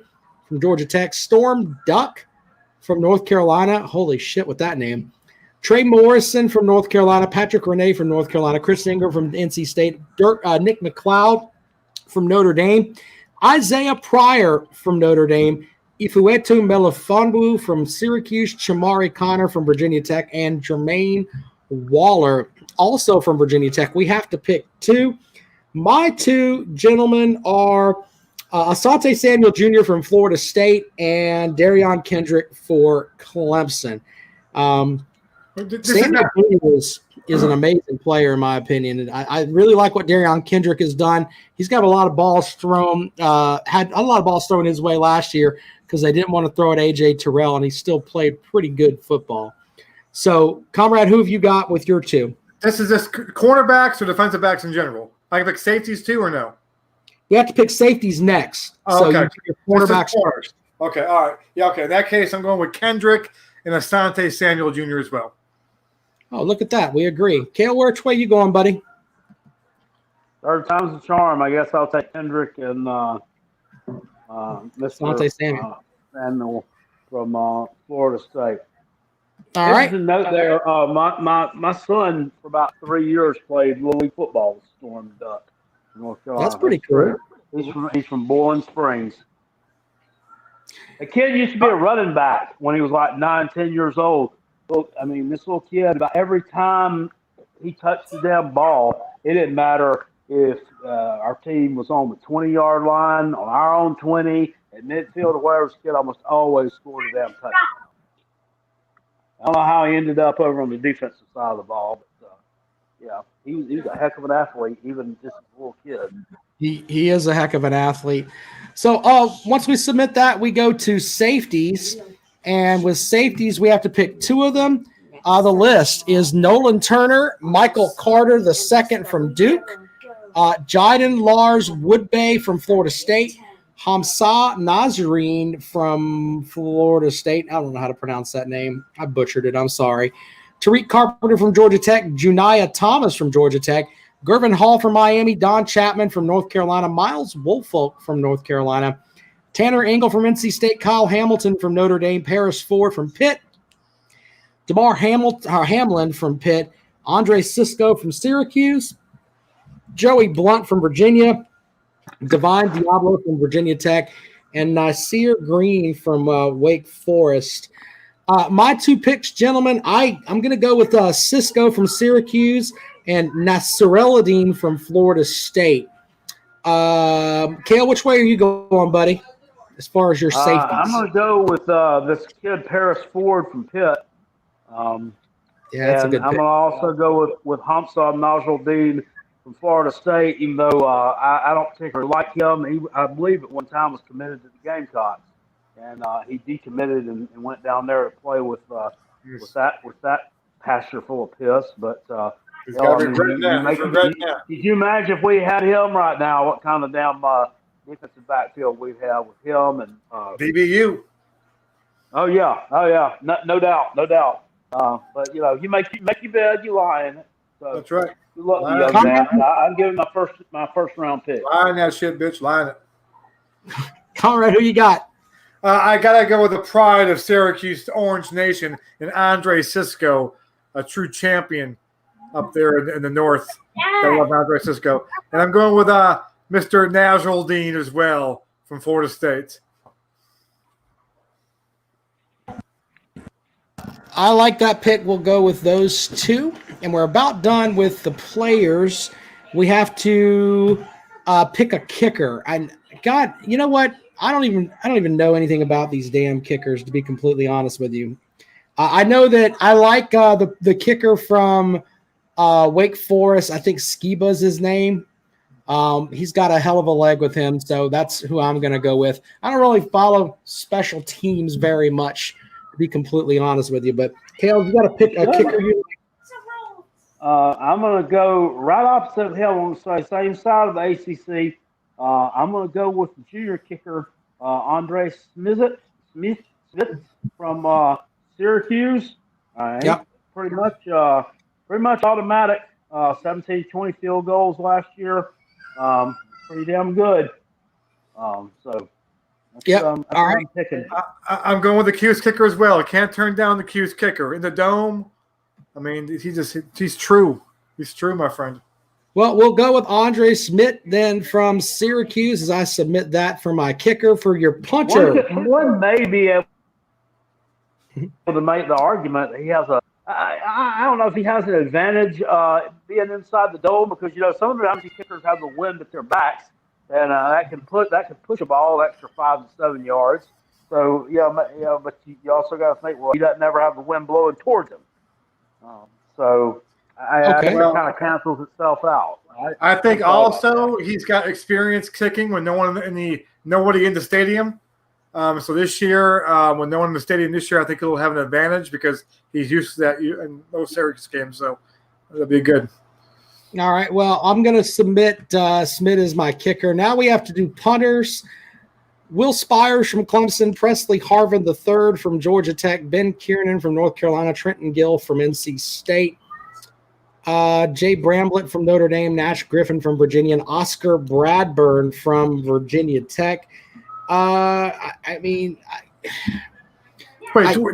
from Georgia Tech, Storm Duck from North Carolina. Holy shit with that name. Trey Morrison from North Carolina, Patrick Renee from North Carolina, Chris Ingram from NC State, Nick McLeod from Notre Dame, Isaiah Pryor from Notre Dame, Ifeatu Melifonwu from Syracuse, Chamari Connor from Virginia Tech, and Jermaine Waller also from Virginia Tech. We have to pick 2. My 2 gentlemen are Asante Samuel Jr. from Florida State and Darion Kendrick for Clemson. Samuel is an amazing player, in my opinion. And I really like what Darion Kendrick has done. He's got a lot of balls thrown, had a lot of balls thrown his way last year because they didn't want to throw at A.J. Terrell, and he still played pretty good football. So, Comrade, who have you got with your 2? This is just cornerbacks or defensive backs in general? Like safeties too or no? We have to pick safeties next. Oh, okay. So your quarterbacks first. Okay, all right. Yeah, okay. In that case, I'm going with Kendrick and Asante Samuel Jr. as well. Oh, look at that. We agree. Kale, which way you going, buddy? Third time's the charm. I guess I'll take Kendrick and Mr. Samuel from Florida State. All right. Just a note there. My son for about 3 years played Little League football with Storm Duck, North Carolina. That's pretty cool. He's from Boiling Springs. The kid used to be a running back when he was like 9, 10 years old. Look, I mean, this little kid, about every time he touched the damn ball, it didn't matter if our team was on the 20-yard line, on our own 20, at midfield or wherever, this kid almost always scored a damn touchdown. I don't know how he ended up over on the defensive side of the ball, but yeah, he's a heck of an athlete, even just a little kid. He is a heck of an athlete. So once we submit that, we go to safeties. And with safeties, we have to pick 2 of them. The list is Nolan Turner, Michael Carter II from Duke, Jiden Lars Woodbay from Florida State, Hamza Nazarene from Florida State. I don't know how to pronounce that name. I butchered it. I'm sorry. Tariq Carpenter from Georgia Tech, Juniah Thomas from Georgia Tech, Gervin Hall from Miami, Don Chapman from North Carolina, Miles Woolfolk from North Carolina, Tanner Engel from NC State, Kyle Hamilton from Notre Dame, Paris Ford from Pitt, DeMar Hamlin from Pitt, Andre Cisco from Syracuse, Joey Blunt from Virginia, Divine Diablo from Virginia Tech, and Nasir Green from Wake Forest. My 2 picks, gentlemen, I'm going to go with Cisco from Syracuse and Nasir from Florida State. Kale, which way are you going, buddy, as far as your safeties? I'm going to go with this kid, Paris Ford from Pitt. That's a good pick. I'm going to also go with Hamza Nazarene from Florida State, even though I don't particularly like him. I believe at one time was committed to the Gamecocks, and he decommitted and went down there to play with that pasture full of piss. But could you imagine if we had him right now? What kind of damn defensive backfield we have with him and DBU? Oh yeah, no doubt. But you make your bed, you lie in it. So that's right. Good luck, young man. I'm giving my first round pick. Line that shit, bitch. Line it. Conrad, who you got? I gotta go with the pride of Syracuse Orange Nation and Andre Cisco, a true champion up there in the north. I love Andre Cisco, and I'm going with Mr. Nazarene as well from Florida State. I like that pick. We'll go with those 2. And we're about done with the players. We have to pick a kicker. And God, you know what? I don't even know anything about these damn kickers, to be completely honest with you. I know that I like the kicker from Wake Forest. I think Skiba's his name. He's got a hell of a leg with him, so that's who I'm going to go with. I don't really follow special teams very much, to be completely honest with you. But, Kale, you got to pick a kicker you like. I'm going to go right opposite of him on the same side of the ACC. I'm going to go with the junior kicker, Andre Smith from Syracuse. Yep. Pretty much automatic. 17-20 field goals last year. Pretty damn good. So that's, all right. I'm picking. I'm going with the Cuse kicker as well. I can't turn down the Cuse kicker in the dome. I mean, he's true. He's true, my friend. Well, we'll go with Andre Smith then from Syracuse as I submit that for my kicker for your punter. One may be able to make the argument that he has I don't know if he has an advantage being inside the dome because sometimes these kickers have the wind at their backs and that can push a ball extra 5 to 7 yards. So but you also got to think, well, he doesn't ever have the wind blowing towards him. I think it kind of cancels itself out. I think also he's got experience kicking when nobody in the stadium. So this year, when no one in the stadium this year, I think he'll have an advantage because he's used to that in most Syracuse games. So that'll be good. All right. Well, I'm going to submit Smith as my kicker. Now we have to do punters. Will Spires from Clemson, Presley Harvin III from Georgia Tech, Ben Kiernan from North Carolina, Trenton Gill from NC State, Jay Bramblett from Notre Dame, Nash Griffin from Virginia, and Oscar Bradburn from Virginia Tech. Wait,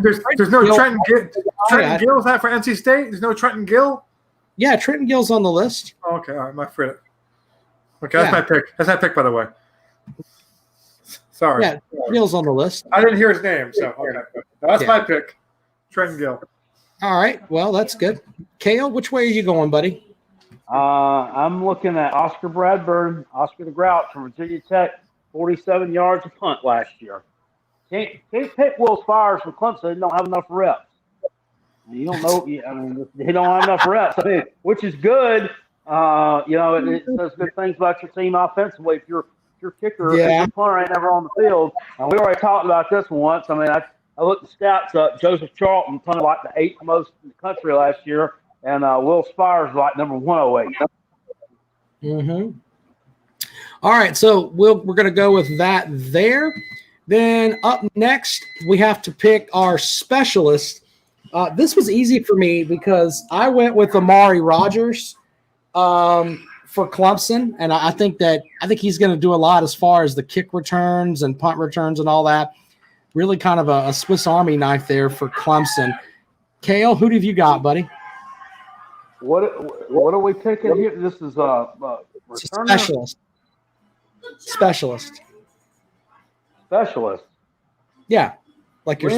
there's no Trenton Gill. Trenton Gill's not for NC State? There's no Trenton Gill? Yeah, Trenton Gill's on the list. Oh, okay, all right, my friend. Okay, that's my pick. That's my pick, by the way. Sorry. Yeah, Gill's on the list. I didn't hear his name, so okay. That's my pick. Trenton Gill. All right, well, that's good. Kale, which way are you going, buddy? I'm looking at Oscar Bradburn, Oscar the Grouch from Virginia Tech, 47 yards of punt last year. Can't pick Will Spires from Clemson. They don't have enough reps. You don't know. They don't have enough reps, which is good. It says good things about your team offensively. If your kicker, if your punter ain't never on the field, we already talked about this once. I mean, I looked the stats up. Joseph Charlton punted like the 8th most in the country last year, and Will Spires like number 108. Mm-hmm. All right, so we're going to go with that there. Then up next, we have to pick our specialist. This was easy for me because I went with Amari Rodgers for Clemson, and I think he's going to do a lot as far as the kick returns and punt returns and all that. Really kind of a Swiss Army knife there for Clemson. Kale, who have you got, buddy? What are we picking here? This is specialist. Specialist. Yeah, like your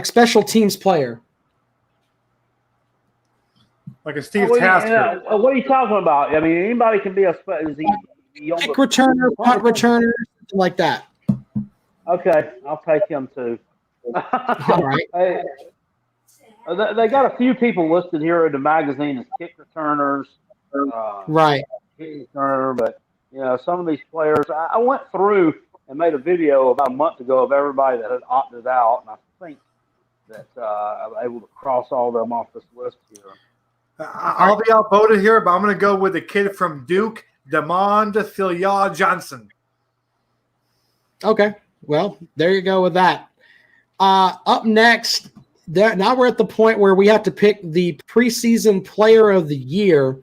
special teams player. Like a Steve Tasker. What are you talking about? I mean, anybody can be a special. Kick returner, punt returner, something like that. Okay, I'll take him too. All right. They got a few people listed here in the magazine as kick returners. Right. Kick returner, but some of these players. I went through and made a video about a month ago of everybody that had opted out, and I think that I'm able to cross all of them off this list here. I'll be outvoted here, but I'm going to go with the kid from Duke, Damond Thilia Johnson. Okay. Well, there you go with that. Up next, now we're at the point where we have to pick the preseason player of the year.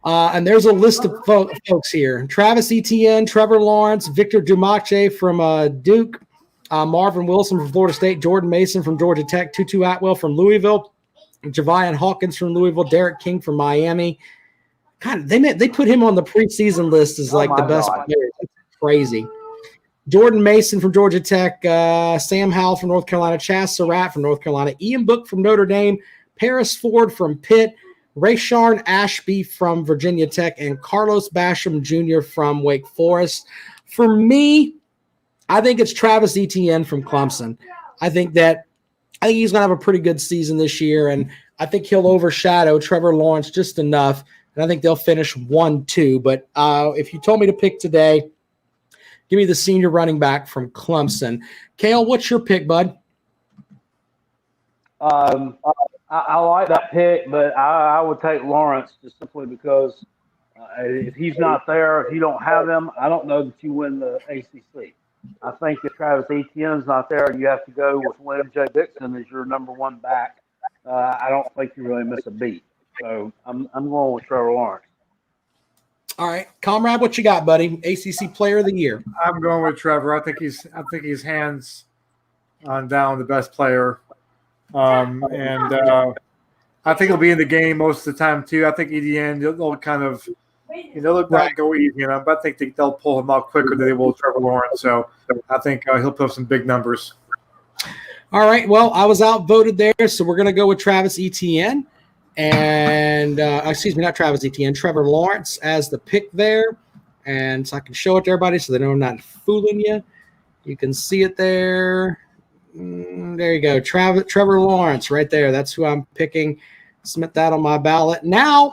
And there's a list of folks here. Travis Etienne, Trevor Lawrence, Victor Dumache from Duke, Marvin Wilson from Florida State, Jordan Mason from Georgia Tech, Tutu Atwell from Louisville, Javion Hawkins from Louisville, Derek King from Miami. God, they put him on the preseason list as like the best player. That's crazy. Jordan Mason from Georgia Tech, Sam Howell from North Carolina, Chaz Surratt from North Carolina, Ian Book from Notre Dame, Paris Ford from Pitt, Rayshawn Ashby from Virginia Tech, and Carlos Basham Jr. from Wake Forest. For me, I think it's Travis Etienne from Clemson. I think he's going to have a pretty good season this year, and I think he'll overshadow Trevor Lawrence just enough, and I think they'll finish 1-2. But if you told me to pick today, give me the senior running back from Clemson. Kale, what's your pick, bud? I like that pick, but I would take Lawrence just simply because if he's not there, if you don't have him, I don't know that you win the ACC. I think if Travis Etienne's not there, you have to go with William J. Dixon as your number one back. I don't think you really miss a beat. So I'm going with Trevor Lawrence. All right, Comrade, what you got, buddy? ACC Player of the Year. I'm going with Trevor. I think he's hands on down the best player, and I think he'll be in the game most of the time too. I think Etienne they'll kind of they'll not go easy, but I think they'll pull him out quicker than they will Trevor Lawrence. So I think he'll put up some big numbers. All right, well, I was outvoted there, so we're going to go with Travis Etienne. And not Travis Etienne, Trevor Lawrence as the pick there. And so I can show it to everybody so they know I'm not fooling you. You can see it there. There you go. Trevor Lawrence right there. That's who I'm picking. Submit that on my ballot. Now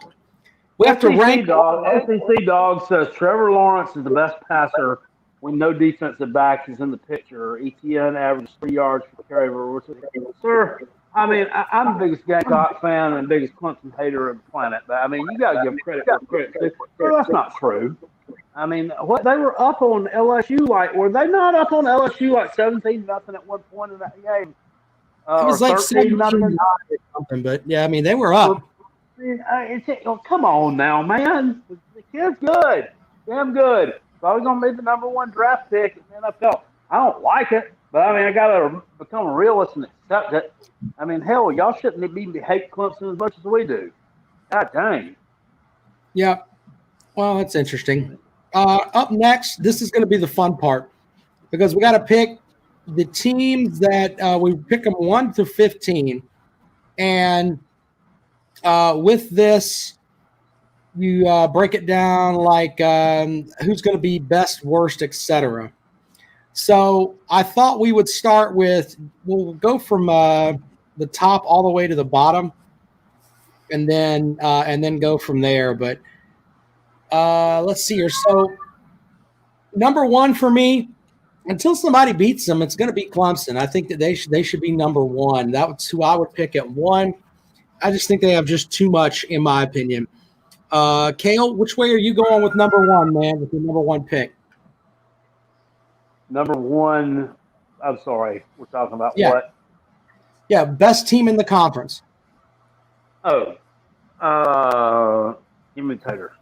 we have to rank. SEC Dog says Trevor Lawrence is the best passer when no defensive back is in the picture. Etienne averages 3 yards per carry. Sir, I mean, I'm the biggest Gamecock fan and biggest Clemson hater of the planet, but I mean, you got to give credit where credit's due. Well, that's not true. I mean, what they were up on LSU like? Were they not up on LSU like 17-0 at one point in that game? It was like 17-0 or something, but yeah, I mean, they were up. I mean, come on now, man. The kid's good, damn good. Probably gonna be the #1 draft pick in the NFL. I don't like it, but I mean, I gotta become a realist and accept it. I mean, hell, y'all shouldn't be hate Clemson as much as we do. God dang. Yeah. Well, that's interesting. Up next, this is going to be the fun part because we got to pick the teams that we pick them 1 through 15, and with this, you break it down like who's going to be best, worst, etc. So I thought we would start with we'll go from the top all the way to the bottom, and then go from there. But let's see here. So #1 for me, until somebody beats them, it's going to be Clemson. I think that they should be #1. That's who I would pick at 1. I just think they have just too much, in my opinion. Kale, which way are you going with #1, man, with your #1 pick? #1, I'm sorry, we're talking about what? Yeah, best team in the conference. Oh, imitator.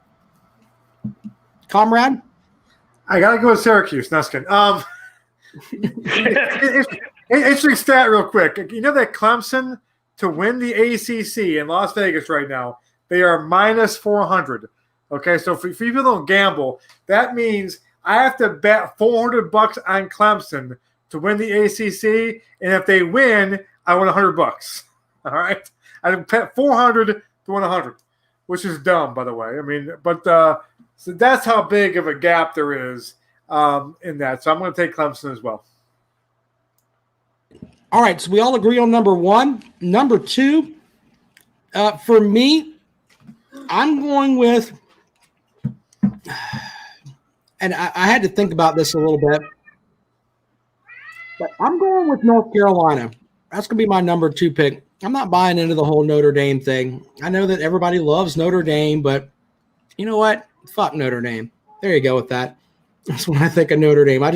Comrade? I got to go with Syracuse. No, interesting stat real quick. You know that Clemson, to win the ACC in Las Vegas right now, they are -400. Okay, so if people don't gamble, that means I have to bet $400 on Clemson to win the ACC, and if they win, I win $100. All right, I bet 400 to win 100, which is dumb, by the way. I mean, but so that's how big of a gap there is in that. So I'm going to take Clemson as well. All right, so we all agree on #1. #2, for me, I'm going with, and I had to think about this a little bit, but I'm going with North Carolina. That's going to be my #2 pick. I'm not buying into the whole Notre Dame thing. I know that everybody loves Notre Dame, but you know what? Fuck Notre Dame. There you go with that. That's when I think of Notre Dame. I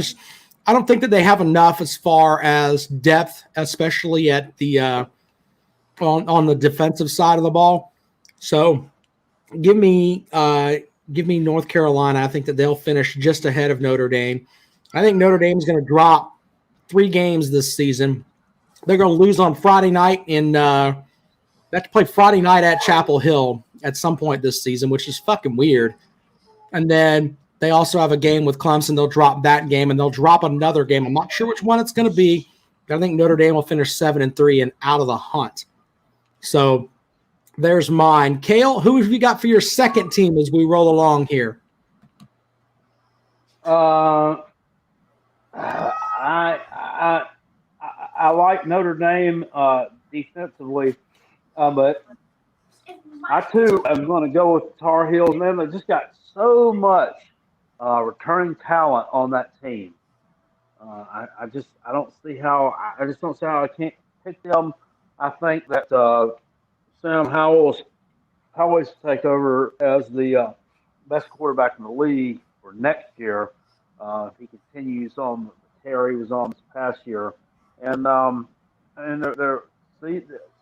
don't think that they have enough as far as depth, especially at the on the defensive side of the ball. So give me North Carolina. I think that they'll finish just ahead of Notre Dame. I think Notre Dame is going to drop 3 games this season. They're going to lose on Friday night they have to play Friday night at Chapel Hill at some point this season, which is fucking weird. And then they also have a game with Clemson. They'll drop that game, and they'll drop another game. I'm not sure which one it's going to be, but I think Notre Dame will finish 7-3 and out of the hunt. So there's mine. Kale, who have you got for your second team as we roll along here? I like Notre Dame defensively, but I too am going to go with Tar Heels. Man, they just got so much returning talent on that team. I don't see how I can't pick them. I think that Sam Howell's to take over as the best quarterback in the league for next year. If he continues on the tear he was on this past year, and their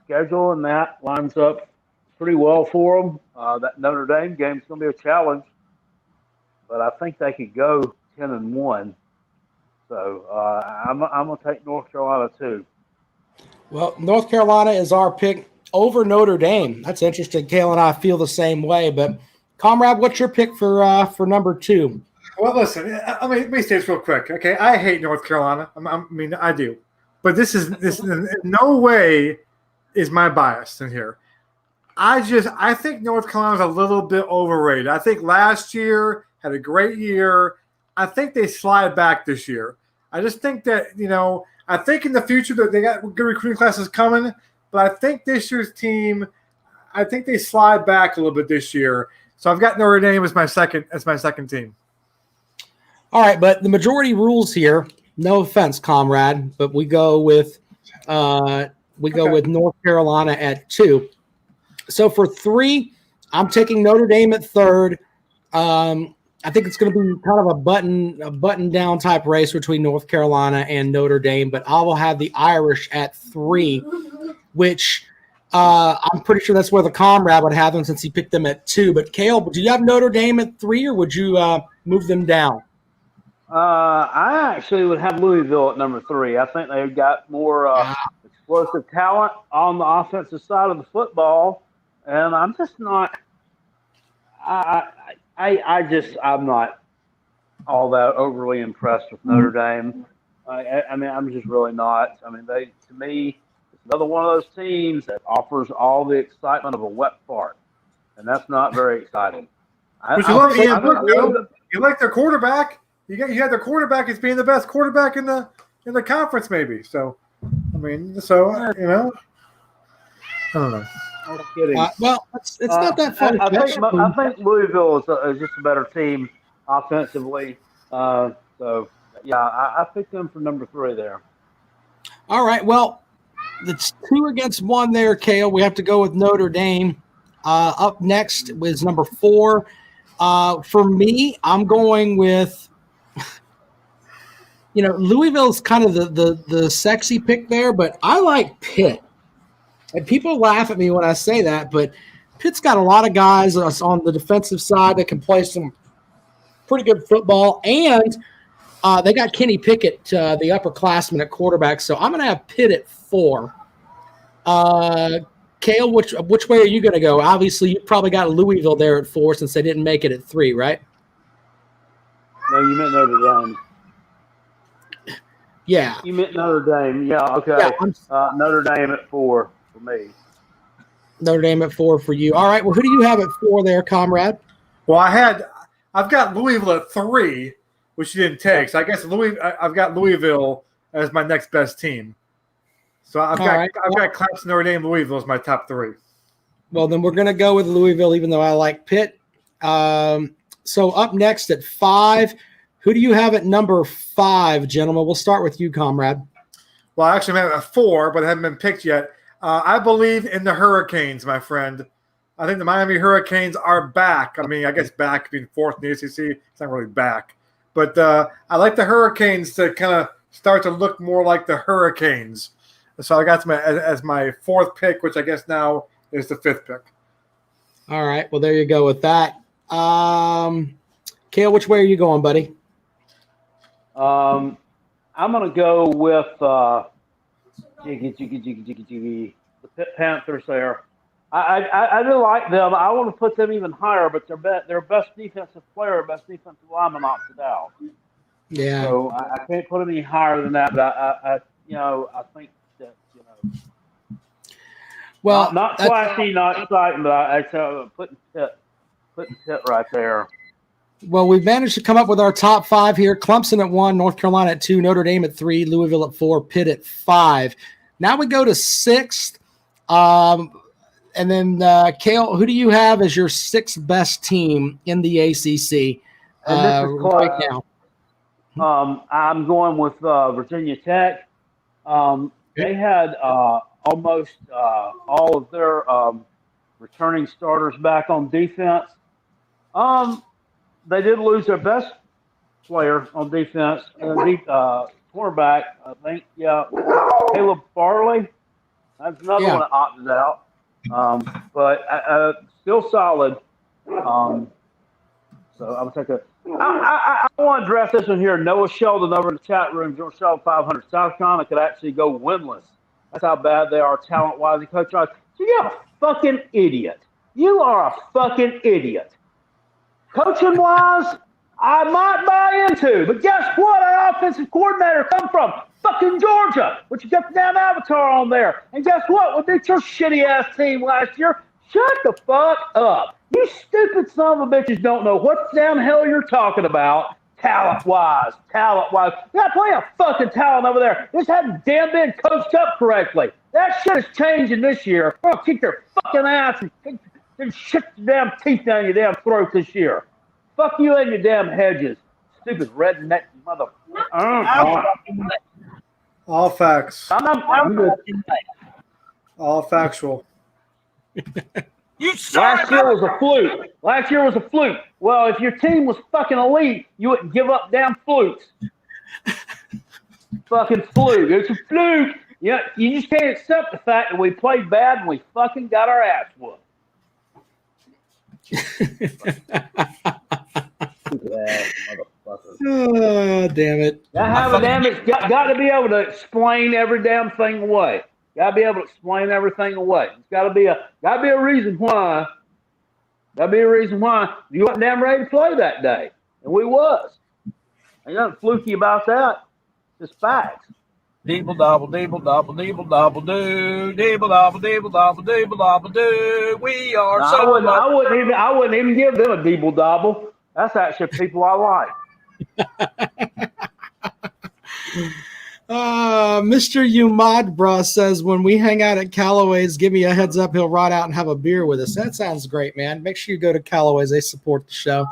schedule and that lines up pretty well for them. That Notre Dame game is going to be a challenge, but I think they could go 10-1. So I'm going to take North Carolina too. Well, North Carolina is our pick over Notre Dame. That's interesting. Kale and I feel the same way. But, Comrade, what's your pick for #2? Well, listen, let me say this real quick. Okay, I hate North Carolina. I do. But this in no way is my bias in here. I think North Carolina's a little bit overrated. I think last year had a great year. I think they slide back this year. I just think that, I think in the future that they got good recruiting classes coming, but I think this year's team, I think they slide back a little bit this year. So I've got Notre Dame as my second team. All right, but the majority rules here, no offense, Comrade, but we go with We go with North Carolina at 2. So for 3, I'm taking Notre Dame at 3rd. I think it's going to be kind of a button down type race between North Carolina and Notre Dame, but I will have the Irish at 3, which I'm pretty sure that's where the comrade would have them since he picked them at 2. But Cale, do you have Notre Dame at 3, or would you move them down? I actually would have Louisville at number 3. I think they've got more explosive talent on the offensive side of the football, and I'm just not. I'm not all that overly impressed with Notre Dame. I mean, I'm just really not. I mean, to me, it's another one of those teams that offers all the excitement of a wet fart, and that's not very exciting. You like their quarterback. You had their quarterback as being the best quarterback in the conference, maybe. So, I mean, I don't know. I'm kidding. Well, it's not that far. I think Louisville is just a better team offensively. So, yeah, I picked them for number 3 there. All right. Well, it's 2 against 1 there, Cale. We have to go with Notre Dame. Up next is number 4. For me, I'm going with, Louisville's kind of the sexy pick there, but I like Pitt. And people laugh at me when I say that, but Pitt's got a lot of guys on the defensive side that can play some pretty good football, and they got Kenny Pickett, the upperclassman at quarterback. So I'm going to have Pitt at 4. Cale, which way are you going to go? Obviously, you probably got Louisville there at 4 since they didn't make it at 3, right? No, you meant Notre Dame. Yeah. You meant Notre Dame. Yeah, okay. Yeah, Notre Dame at 4 for me. Notre Dame at 4 for you. All right. Well, who do you have at 4 there, comrade? Well, I've got Louisville at 3, which you didn't take. So I guess I've got Louisville as my next best team. So I've got Clemson, Notre Dame, Louisville as my top 3. Well, then we're going to go with Louisville, even though I like Pitt. So up next at 5, who do you have at number 5, gentlemen? We'll start with you, comrade. Well, I actually have at 4, but it hasn't been picked yet. I believe in the Hurricanes, my friend. I think the Miami Hurricanes are back. I mean, I guess back being 4th in the ACC. It's not really back. But I like the Hurricanes to kind of start to look more like the Hurricanes. So I got them as my 4th pick, which I guess now is the 5th pick. All right. Well, there you go with that. Cale, which way are you going, buddy? I'm going to go with the Pitt Panthers there. I do like them. I want to put them even higher, but their best defensive player, best defensive lineman opted out. Yeah. So I can't put them any higher than that. But I think that well, not flashy, not exciting, but I putting Pitt right there. Well, we've managed to come up with our top 5 here. Clemson at 1, North Carolina at 2, Notre Dame at 3, Louisville at 4, Pitt at 5. Now we go to 6th. And then, Cale, who do you have as your 6th best team in the ACC right now? I'm going with Virginia Tech. They had almost all of their returning starters back on defense. They did lose their best player on defense, cornerback, I think. Yeah, Caleb Farley. That's another one that opted out. But still solid. So I'll take a. I want to address this one here. Noah Sheldon over in the chat room. George Sheldon 500. South Carolina could actually go winless. That's how bad they are talent-wise and coach-wise. So you're a fucking idiot. You are a fucking idiot. Coaching-wise, I might buy into. But guess what? Our offensive coordinator come from fucking Georgia, which you got the damn avatar on there. And guess what? We beat your shitty-ass team last year. Shut the fuck up. You stupid son of a bitches don't know what the damn hell you're talking about talent-wise. Talent-wise. You got plenty of fucking talent over there. This hadn't damn been coached up correctly. That shit is changing this year. We're going to kick their fucking ass and shit your damn teeth down your damn throat this year. Fuck you and your damn hedges. Stupid redneck motherfucker. All facts. I'm good. All factual. You sorry Last year was a fluke. Last year was a fluke. Well, if your team was fucking elite, you wouldn't give up damn flukes. Fucking fluke. It's a fluke. Yeah, you just can't accept the fact that we played bad and we fucking got our ass whooped. Oh, damn it. Got to be able to explain every damn thing away. Got to be able to explain everything away. It's got to be a reason why. Got to be a reason why you wasn't damn ready to play that day, and we was. Ain't nothing fluky about that. Just facts. Deeble dobble, deeble dobble, deeble dobble doo, deeble dobble, deeble dobble, deeble dobble doo. We are No, so. I wouldn't even give them a deeble dobble. That's actually people I like. Mr. Umadbra says, when we hang out at Callaway's, give me a heads up. He'll ride out and have a beer with us. That sounds great, man. Make sure you go to Callaway's. They support the show.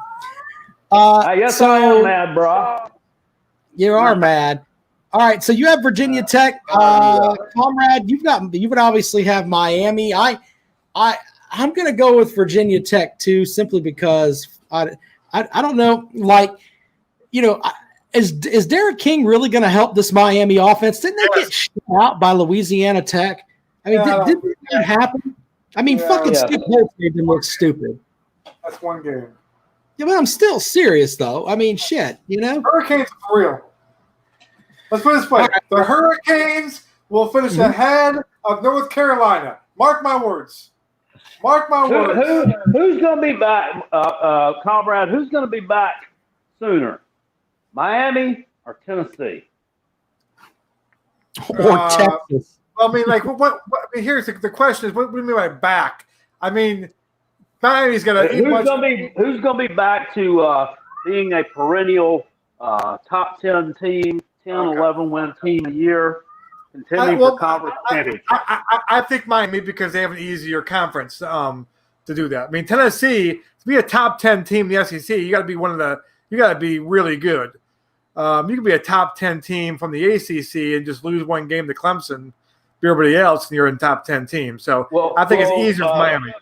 Yes, I am mad, bro. You are mad. All right, so you have Virginia Tech, Comrade. You would obviously have Miami. I'm going to go with Virginia Tech too, simply because I don't know, like, you know, is Derek King really going to help this Miami offense? Didn't they get shut out by Louisiana Tech? I mean, didn't that happen? I mean, Skip Holtz made them look stupid. That's one game. Yeah, but I'm still serious though. I mean, shit, you know. Hurricanes are real. Let's put it this way. The Hurricanes will finish ahead of North Carolina. Mark my words. Mark my words. Who's going to be back, Comrade? Who's going to be back sooner, Miami or Tennessee? Or Texas? I mean, like, what I mean, here's the question: is what do you mean by back? I mean, Miami's going to. Who's going to be back to being a perennial top 10 team, 10, 11 win team a year, contending for conference championship? I think Miami, because they have an easier conference to do that. I mean, Tennessee, to be a top 10 team in the SEC, you got to be really good. You can be a top 10 team from the ACC and just lose one game to Clemson, be everybody else, and you're in top 10 team. So I think it's easier for Miami.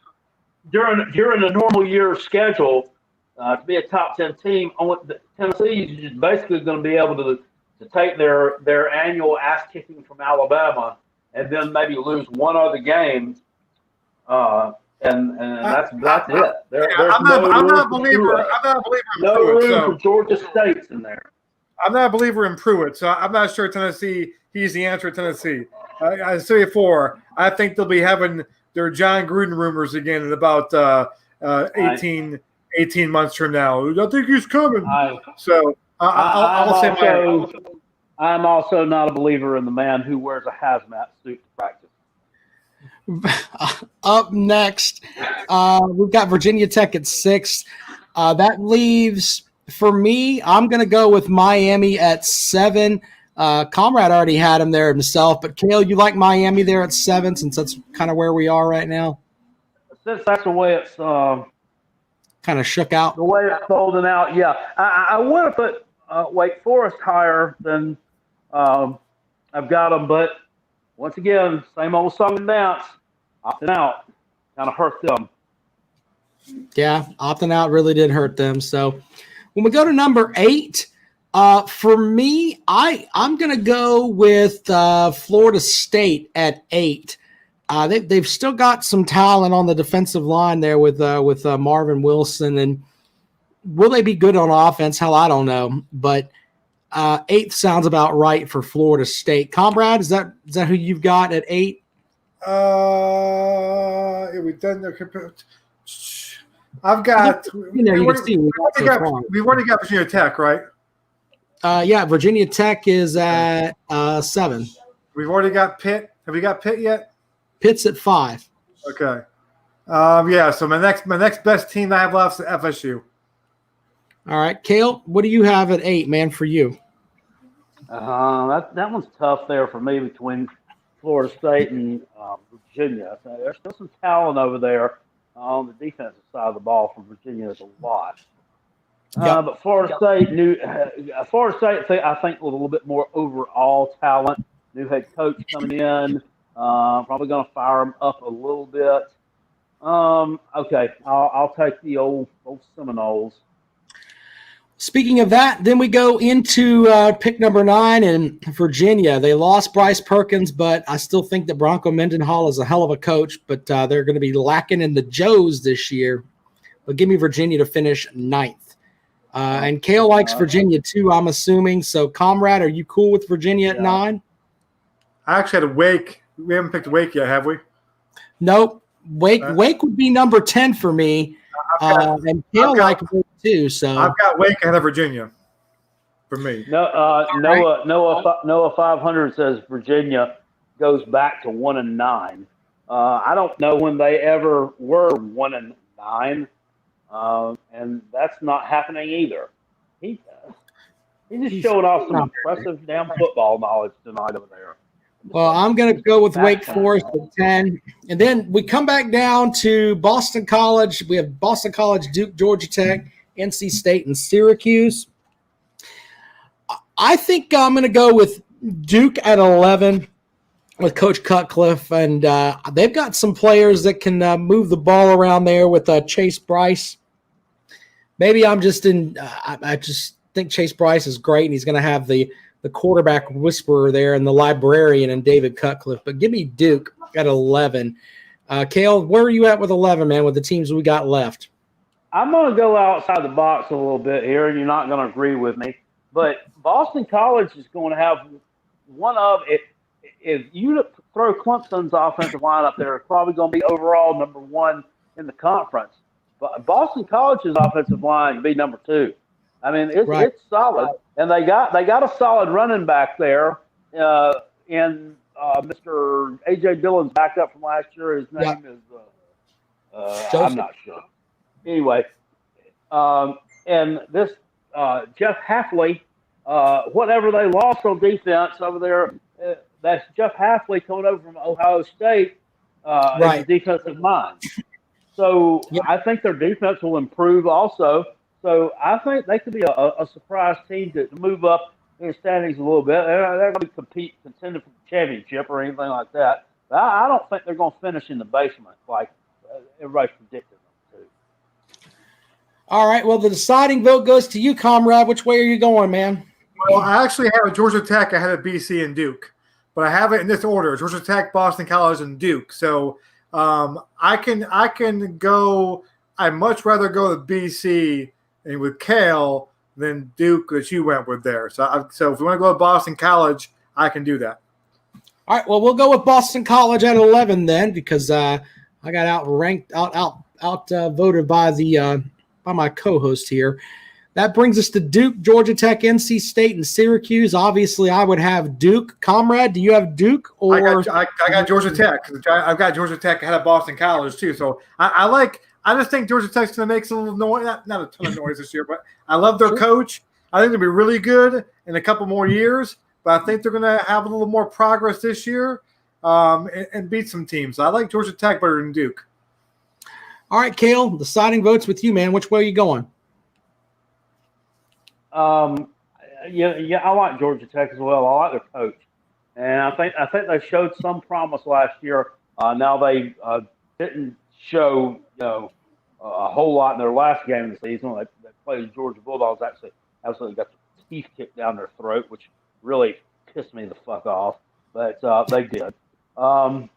During a normal year schedule, to be a top 10 team, Tennessee is just basically going to be able to take their annual ass kicking from Alabama and then maybe lose one other game, and that's it. I'm not a believer no room for Georgia State's in there. I'm not a believer in Pruitt, so I'm not sure Tennessee. He's the answer at Tennessee. I say before, I think they'll be having their John Gruden rumors again in about 18 months from now. I think he's coming. I'll say Miami. I'm also not a believer in the man who wears a hazmat suit to practice. Up next, we've got Virginia Tech at 6. That leaves, for me, I'm going to go with Miami at 7. Comrade already had him there himself, but Cale, you like Miami there at 7 since that's kind of where we are right now? Since that's the way it's kind of shook out. The way it's folding out, yeah. I would have put Wake Forest higher than I've got them, but once again, same old song and dance. Opting out kind of hurt them. Yeah, opting out really did hurt them. So when we go to number 8, for me, I'm going to go with Florida State at 8. They've still got some talent on the defensive line there with Marvin Wilson, and will they be good on offense? Hell, I don't know. But 8th sounds about right for Florida State. Comrade, is that who you've got at 8? We've done the. I've got. We've already got Virginia Tech, right? Yeah, Virginia Tech is at 7. We've already got Pitt. Have we got Pitt yet? Pitt's at 5. Okay. Yeah. So my next best team I have left is FSU. All right, Cale, what do you have at 8, man, for you? That one's tough there for me between Florida State and Virginia. There's still some talent over there on the defensive side of the ball from Virginia. There's a lot. But Florida State, I think with a little bit more overall talent, new head coach coming in, Probably going to fire them up a little bit. Okay, I'll take the old Seminoles. Speaking of that, then we go into pick number 9 in Virginia. They lost Bryce Perkins, but I still think that Bronco Mendenhall is a hell of a coach, but they're going to be lacking in the Joes this year. But give me Virginia to finish 9th. And Kale likes Virginia too, I'm assuming. So, Comrade, are you cool with Virginia at 9? I actually had Wake. We haven't picked Wake yet, have we? Nope. Wake would be number 10 for me. And Kale likes Wake too. So I've got Wake ahead of Virginia for me. No, Noah 500 says Virginia goes back to 1-9. I don't know when they ever were 1-9, and that's not happening either. He just showed off some impressive damn football knowledge tonight over there. Well, I'm going to go with Wake Forest at 10. And then we come back down to Boston College. We have Boston College, Duke, Georgia Tech, NC State, and Syracuse. I think I'm going to go with Duke at 11 with Coach Cutcliffe. And they've got some players that can move the ball around there with Chase Bryce. Maybe I'm just I just think Chase Bryce is great, and he's going to have the quarterback whisperer there and the librarian and David Cutcliffe. But give me Duke at 11. Kale, where are you at with 11, man, with the teams we got left? I'm going to go outside the box a little bit here, and you're not going to agree with me. But Boston College is going to have one of it. If you throw Clemson's offensive line up there, it's probably going to be overall number 1 in the conference. But Boston College's offensive line would be number 2. I mean, it's solid, and they got a solid running back there. In Mr. A.J. Dillon's backup from last year. His name is I'm not sure. Anyway, and this Jeff Hafley, whatever they lost on defense over there, that's Jeff Hafley coming over from Ohio State as a defensive mind. So I think their defense will improve also. So I think they could be a surprise team to move up in the standings a little bit. They're going to contend for the championship or anything like that. But I don't think they're going to finish in the basement like everybody's predicted them to. All right. Well, the deciding vote goes to you, Comrade. Which way are you going, man? Well, I actually have Georgia Tech ahead of BC and Duke, but I have it in this order: Georgia Tech, Boston College, and Duke. So I can go. I'd much rather go with BC and with Kale than Duke that you went with there. So if you want to go with Boston College, I can do that. All right. Well, we'll go with Boston College at 11 then, because I got outranked, voted by my co-host here. That brings us to Duke, Georgia Tech, NC State, and Syracuse. Obviously, I would have Duke. Comrade, do you have Duke? Or I got Georgia Tech. I've got Georgia Tech ahead of Boston College too. So I just think Georgia Tech's going to make some little noise, not a ton of noise this year, but I love their coach. I think they'll be really good in a couple more years, but I think they're going to have a little more progress this year and beat some teams. So I like Georgia Tech better than Duke. All right, Kale, deciding votes with you, man. Which way are you going? Yeah, I like Georgia Tech as well. I like their coach, and I think they showed some promise last year. Now they didn't show a whole lot in their last game of the season. They played the Georgia Bulldogs. Absolutely got their teeth kicked down their throat, which really pissed me the fuck off. But they did. I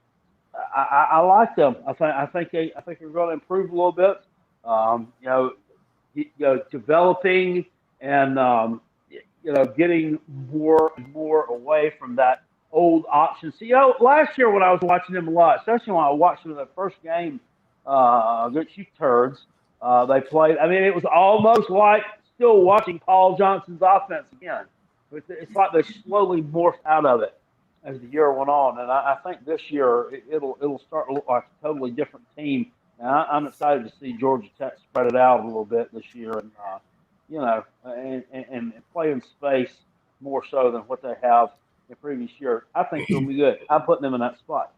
like them. I think they're going to improve a little bit. Developing and getting more and more away from that old option. See, last year when I was watching them a lot, especially when I watched them in the first game against you turds, they played. I mean, it was almost like still watching Paul Johnson's offense again. It's like they slowly morphed out of it as the year went on, and I think this year it'll start to look like a totally different team. Now, I'm excited to see Georgia Tech spread it out a little bit this year, and play in space more so than what they have in previous years. I think they'll be good. I'm putting them in that spot.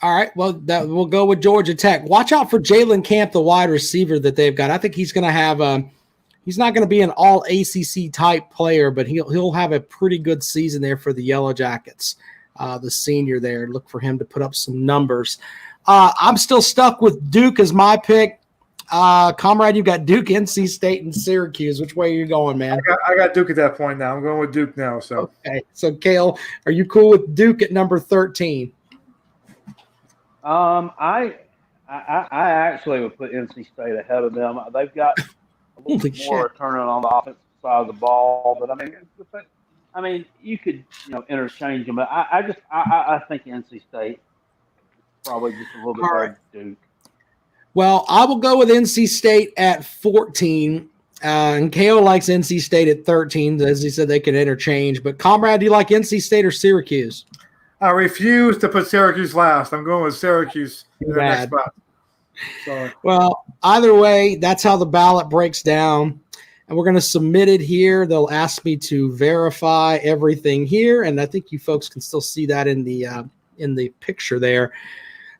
All right, well, we'll go with Georgia Tech. Watch out for Jalen Camp, the wide receiver that they've got. I think he's going to have he's not going to be an all ACC type player, but he'll have a pretty good season there for the Yellow Jackets. the senior there. Look for him to put up some numbers. I'm still stuck with Duke as my pick. Comrade, you've got Duke, NC State, and Syracuse. Which way are you going, man? I got Duke at that point now. I'm going with Duke now. So okay. So, Cale, are you cool with Duke at number 13? I actually would put NC State ahead of them. They've got a little bit more turning on the offensive side of the ball, but I mean, you could interchange them. But I think NC State is probably just a little bit better than Duke. Well, I will go with NC State at 14, and Cale likes NC State at 13. As he said, they can interchange. But, Comrade, do you like NC State or Syracuse? I refuse to put Syracuse last. I'm going with Syracuse in the next spot. So. Well, either way, that's how the ballot breaks down. And we're going to submit it here. They'll ask me to verify everything here, and I think you folks can still see that in the picture there.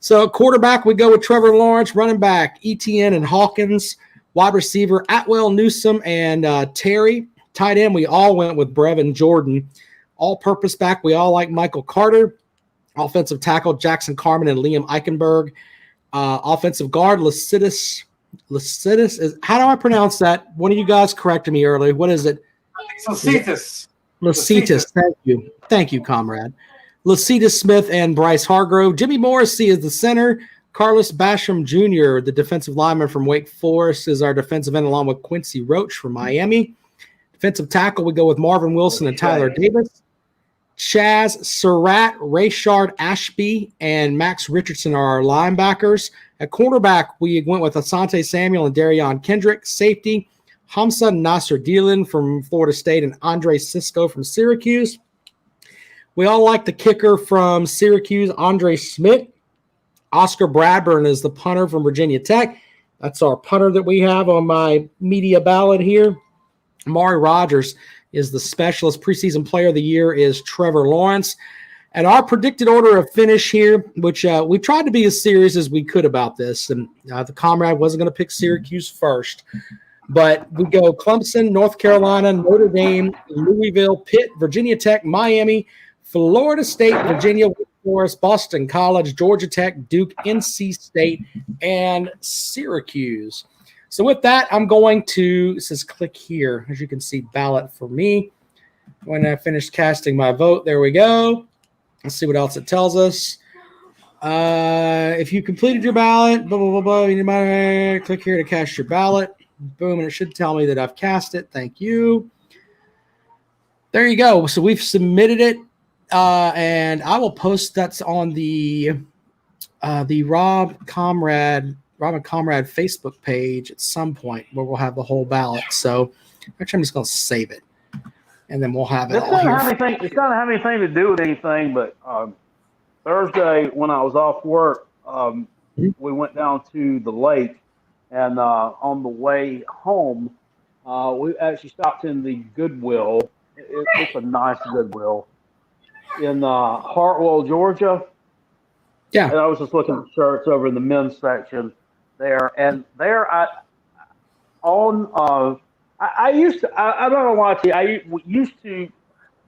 So quarterback, we go with Trevor Lawrence. Running back, ETN and Hawkins. Wide receiver, Atwell, Newsome, and Terry. Tight end, we all went with Brevin Jordan. All-purpose back, we all like Michael Carter. Offensive tackle, Jackson Carman and Liam Eichenberg. Offensive guard, Lasitis is, how do I pronounce that? One of you guys corrected me earlier. What is it? Lasitis. Thank you, comrade. Lasitis Smith and Bryce Hargrove. Jimmy Morrissey is the center. Carlos Basham Jr., the defensive lineman from Wake Forest, is our defensive end, along with Quincy Roach from Miami. Defensive tackle, we go with Marvin Wilson and Tyler Davis. Chaz Surratt, Rayshard Ashby, and Max Richardson are our linebackers. At cornerback, we went with Asante Samuel and Darion Kendrick. Safety, Hamza Nasser Dealan from Florida State and Andre Cisco from Syracuse. We all like the kicker from Syracuse, Andre Smith. Oscar Bradburn is the punter from Virginia Tech. That's our punter that we have on my media ballot here. Amari Rogers is the specialist. Preseason player of the year is Trevor Lawrence. And our predicted order of finish here, which we tried to be as serious as we could about this, and the comrade wasn't going to pick Syracuse first. But we go Clemson, North Carolina, Notre Dame, Louisville, Pitt, Virginia Tech, Miami, Florida State, Virginia, Wake Forest, Boston College, Georgia Tech, Duke, NC State, and Syracuse. So with that, I'm going to, it says click here. As you can see, ballot for me. When I finish casting my vote, there we go. Let's see what else it tells us. If you completed your ballot, blah, blah, blah, blah, you might click here to cast your ballot. Boom, and it should tell me that I've cast it. Thank you. There you go. So we've submitted it, and I will post that's on the Rob and Comrade Facebook page at some point where we'll have the whole ballot. So actually, I'm just going to save it, and then we'll have it all here. It doesn't have anything to do with anything, but Thursday when I was off work, we went down to the lake, and on the way home, we actually stopped in the Goodwill. It's a nice Goodwill in Hartwell, Georgia. Yeah. And I was just looking at shirts over in the men's section there, and there I don't know why I used to,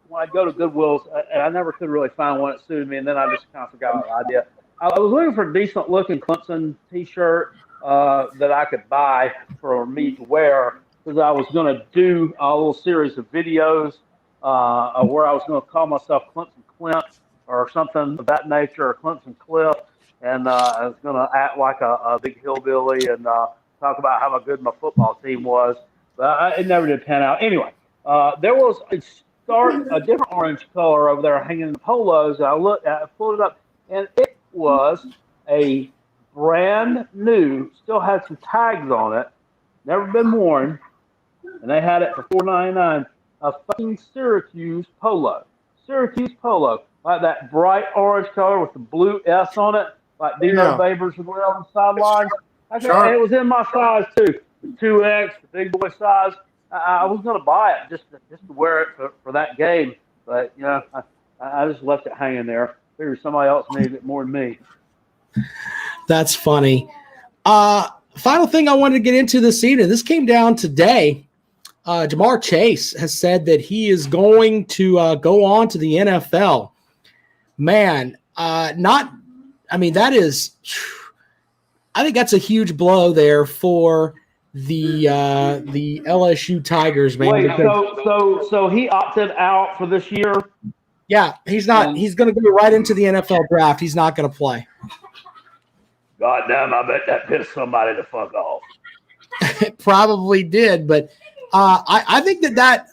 when I go to Goodwill's, and I never could really find one that suited me, and then I just kind of forgot the idea. I was looking for a decent looking Clemson t-shirt that I could buy for me to wear, because I was going to do a little series of videos where I was going to call myself Clemson Clint or something of that nature, or Clemson Cliff, and I was going to act like a big hillbilly and talk about how good my football team was. But it never did pan out. Anyway, there was a different orange color over there hanging in the polos. I pulled it up, and it was a brand new, still had some tags on it, never been worn, and they had it for $4.99. A fucking Syracuse polo, like that bright orange color with the blue S on it, like Dino Babers would wear on the sidelines. It was in my size too, the 2X, the big boy size. I was going to buy it just to wear it for that game, but I just left it hanging there. Figured somebody else needed it more than me. That's funny. Final thing I wanted to get into this evening. This came down today. Jamar Chase has said that he is going to go on to the NFL. man, not. I mean, that is. I think that's a huge blow there for the LSU Tigers, man. Wait, so he opted out for this year? Yeah, he's not. He's going to go right into the NFL draft. He's not going to play. God damn, I bet that pissed somebody the fuck off. It probably did, but I think that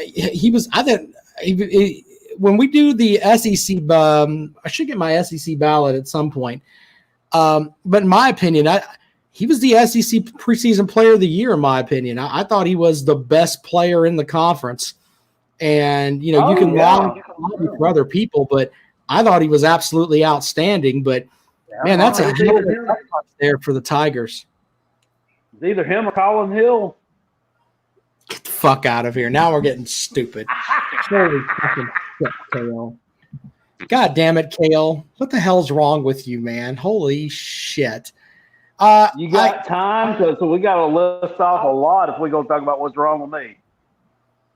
he was. I think when we do the SEC, I should get my SEC ballot at some point. But in my opinion, he was the SEC preseason player of the year. In my opinion, I thought he was the best player in the conference. And you can lobby for other people, but I thought he was absolutely outstanding. But man, that's a hell of a touch there for the Tigers. It's either him or Colin Hill. Get the fuck out of here! Now we're getting stupid. Holy fucking shit, Kale. God damn it, Kale! What the hell's wrong with you, man? Holy shit! You got time, so we got to list off a lot if we're going to talk about what's wrong with me.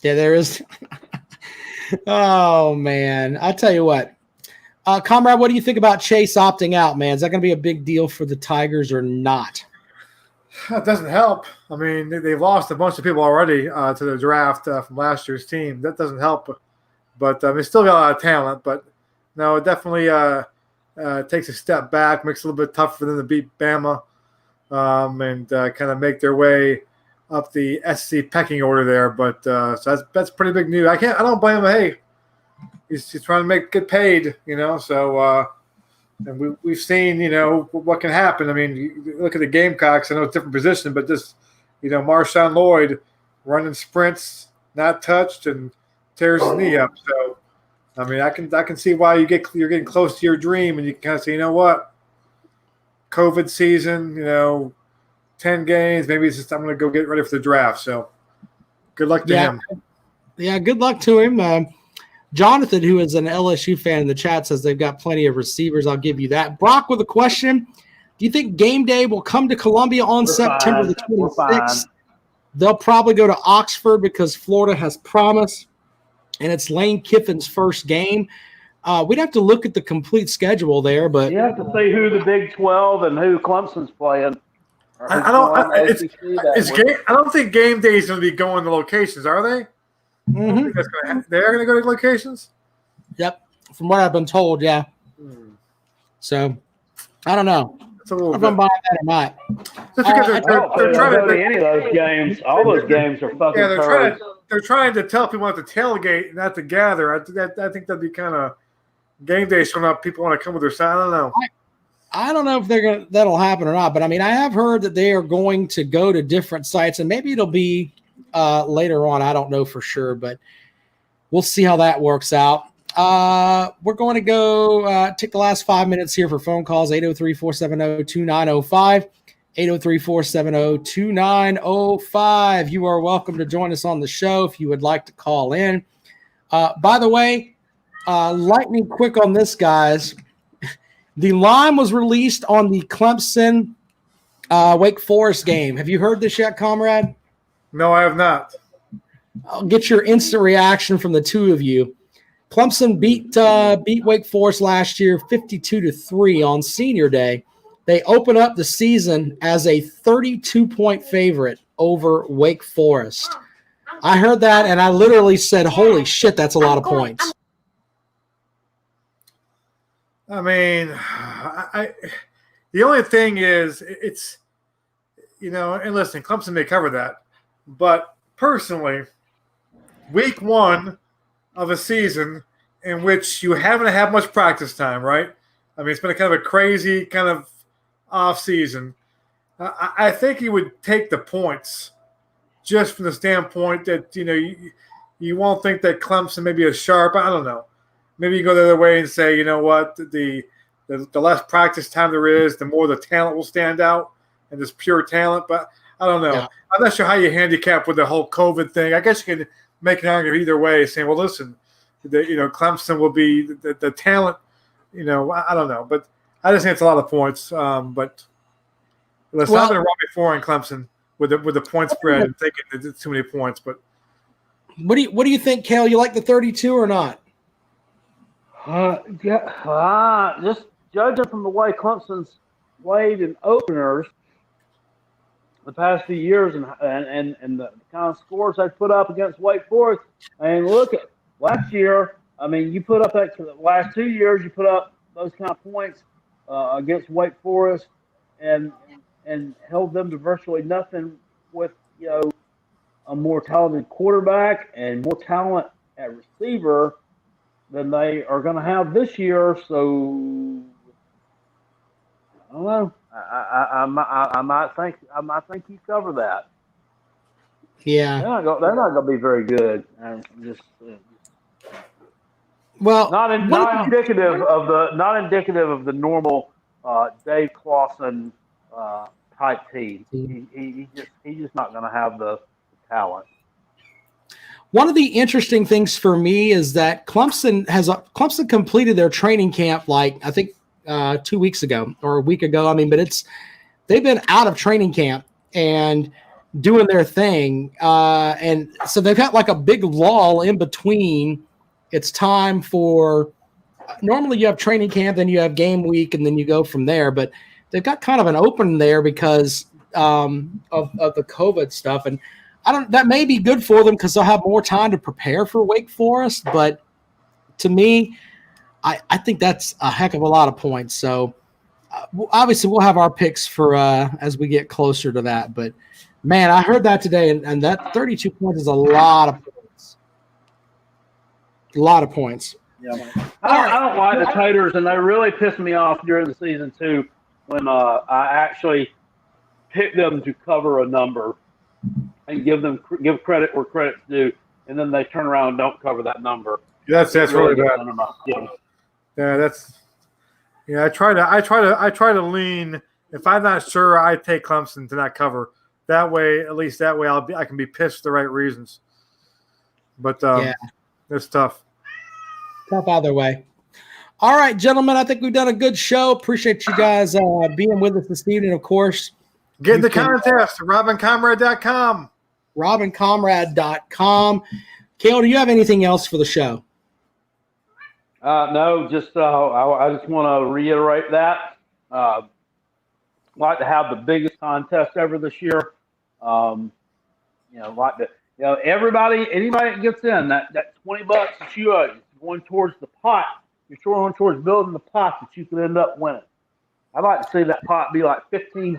Yeah, there is. Oh, man. I tell you what. Comrade, what do you think about Chase opting out, man? Is that going to be a big deal for the Tigers or not? That doesn't help. I mean, they've lost a bunch of people already to the draft from last year's team. That doesn't help. But they still got a lot of talent. But, no, it definitely takes a step back, makes it a little bit tougher for them to beat Bama and kind of make their way up the SC pecking order there, but so that's pretty big news. I don't blame him. Hey, he's trying to get paid, So and we've seen, what can happen. I mean, you look at the Gamecocks. I know it's a different position, but just Marshawn Lloyd running sprints, not touched, and tears his knee up. So I mean, I can see why you're getting close to your dream, and you can kind of say, you know what, COVID season, 10 games, maybe it's just I'm going to go get ready for the draft. So good luck to him. Yeah, good luck to him. Jonathan, who is an LSU fan in the chat, says they've got plenty of receivers. I'll give you that. Brock with a question. Do you think game day will come to Columbia on September the 26th? They'll probably go to Oxford because Florida has promised, and it's Lane Kiffin's first game. We'd have to look at the complete schedule there, but you have to see who the Big 12 and who Clemson's playing. I don't think game day is going to be going to locations, are they? Mm-hmm. They're going to go to locations? Yep. From what I've been told, yeah. So, I don't know. If I'm buying that or not. Just because they're trying to go to any of those games. All those games are fucking they're trying to tell people not to tailgate, not to gather. I think that'd be kind of game day showing up. People want to come with their sign. I don't know. I don't know if that'll happen or not, but I mean, I have heard that they are going to go to different sites, and maybe it'll be later on. I don't know for sure, but we'll see how that works out. We're going to go take the last 5 minutes here for phone calls. 803-470-2905. 803-470-2905. You are welcome to join us on the show if you would like to call in. By the way, lightning quick on this, guys. The line was released on the Clemson Wake Forest game. Have you heard this yet, comrade? No, I have not. I'll get your instant reaction from the two of you. Clemson beat Wake Forest last year 52-3 on Senior Day. They open up the season as a 32-point favorite over Wake Forest. I heard that, and I literally said, holy shit, that's a lot of points. I mean, the only thing is it's, and listen, Clemson may cover that. But personally, week one of a season in which you haven't had much practice time, right? I mean, it's been a kind of a crazy kind of off season. I think you would take the points just from the standpoint that, you won't think that Clemson may be as sharp. I don't know. Maybe you go the other way and say, you know what, the less practice time there is, the more the talent will stand out and just pure talent. But I don't know. Yeah. I'm not sure how you handicap with the whole COVID thing. I guess you can make an argument either way, saying, well, listen, Clemson will be the talent. I don't know. But I just think it's a lot of points. But listen, I've been wrong before in Clemson with the point spread and thinking it's too many points. But what do you think, Kale? You like the 32 or not? Just judging from the way Clemson's played in openers the past few years and the kind of scores they put up against Wake Forest. And look at last year. I mean, you put up that the last 2 years. You put up those kind of points against Wake Forest and held them to virtually nothing with a more talented quarterback and more talent at receiver than they are going to have this year. So I don't know. I might think you cover that. Yeah, they're not going to be very good. well, not indicative of the normal Dave Clawson type team. He's just not going to have the talent. One of the interesting things for me is that Clemson completed their training camp I think 2 weeks ago or a week ago. I mean, but they've been out of training camp and doing their thing, and so they've had like a big lull in between. It's time for normally you have training camp, then you have game week, and then you go from there. But they've got kind of an open there because of the COVID stuff, and that may be good for them because they'll have more time to prepare for Wake Forest. But to me, I think that's a heck of a lot of points. So obviously we'll have our picks for as we get closer to that. But man, I heard that today, and that 32 points is a lot of points. A lot of points. Yeah. I don't like the Taters, and they really pissed me off during the season too when I actually picked them to cover a number and give credit where credit's due, and then they turn around and don't cover that number. That's really bad. I try to lean. If I'm not sure, I take Clemson to not cover. That way, I can be pissed for the right reasons. But it's tough. Tough either way. All right, gentlemen, I think we've done a good show. Appreciate you guys being with us this evening, of course. Get in the contest, RobinComrade.com. RobinComrade.com. Cale, do you have anything else for the show? No, just I just want to reiterate that. Like to have the biggest contest ever this year. Anybody that gets in that $20 that you owe, going towards the pot. You're going towards building the pot that you could end up winning. I'd like to see that pot be like $1,500.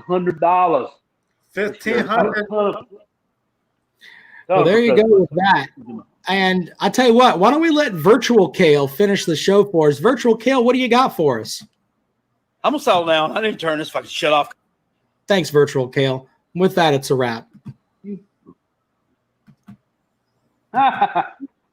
$1,500. Well, there you go with that. And I tell you what, why don't we let Virtual Cale finish the show for us? Virtual Cale, what do you got for us? I'm going to settle down. I need to turn this if I can shut off. Thanks, Virtual Cale. With that, it's a wrap.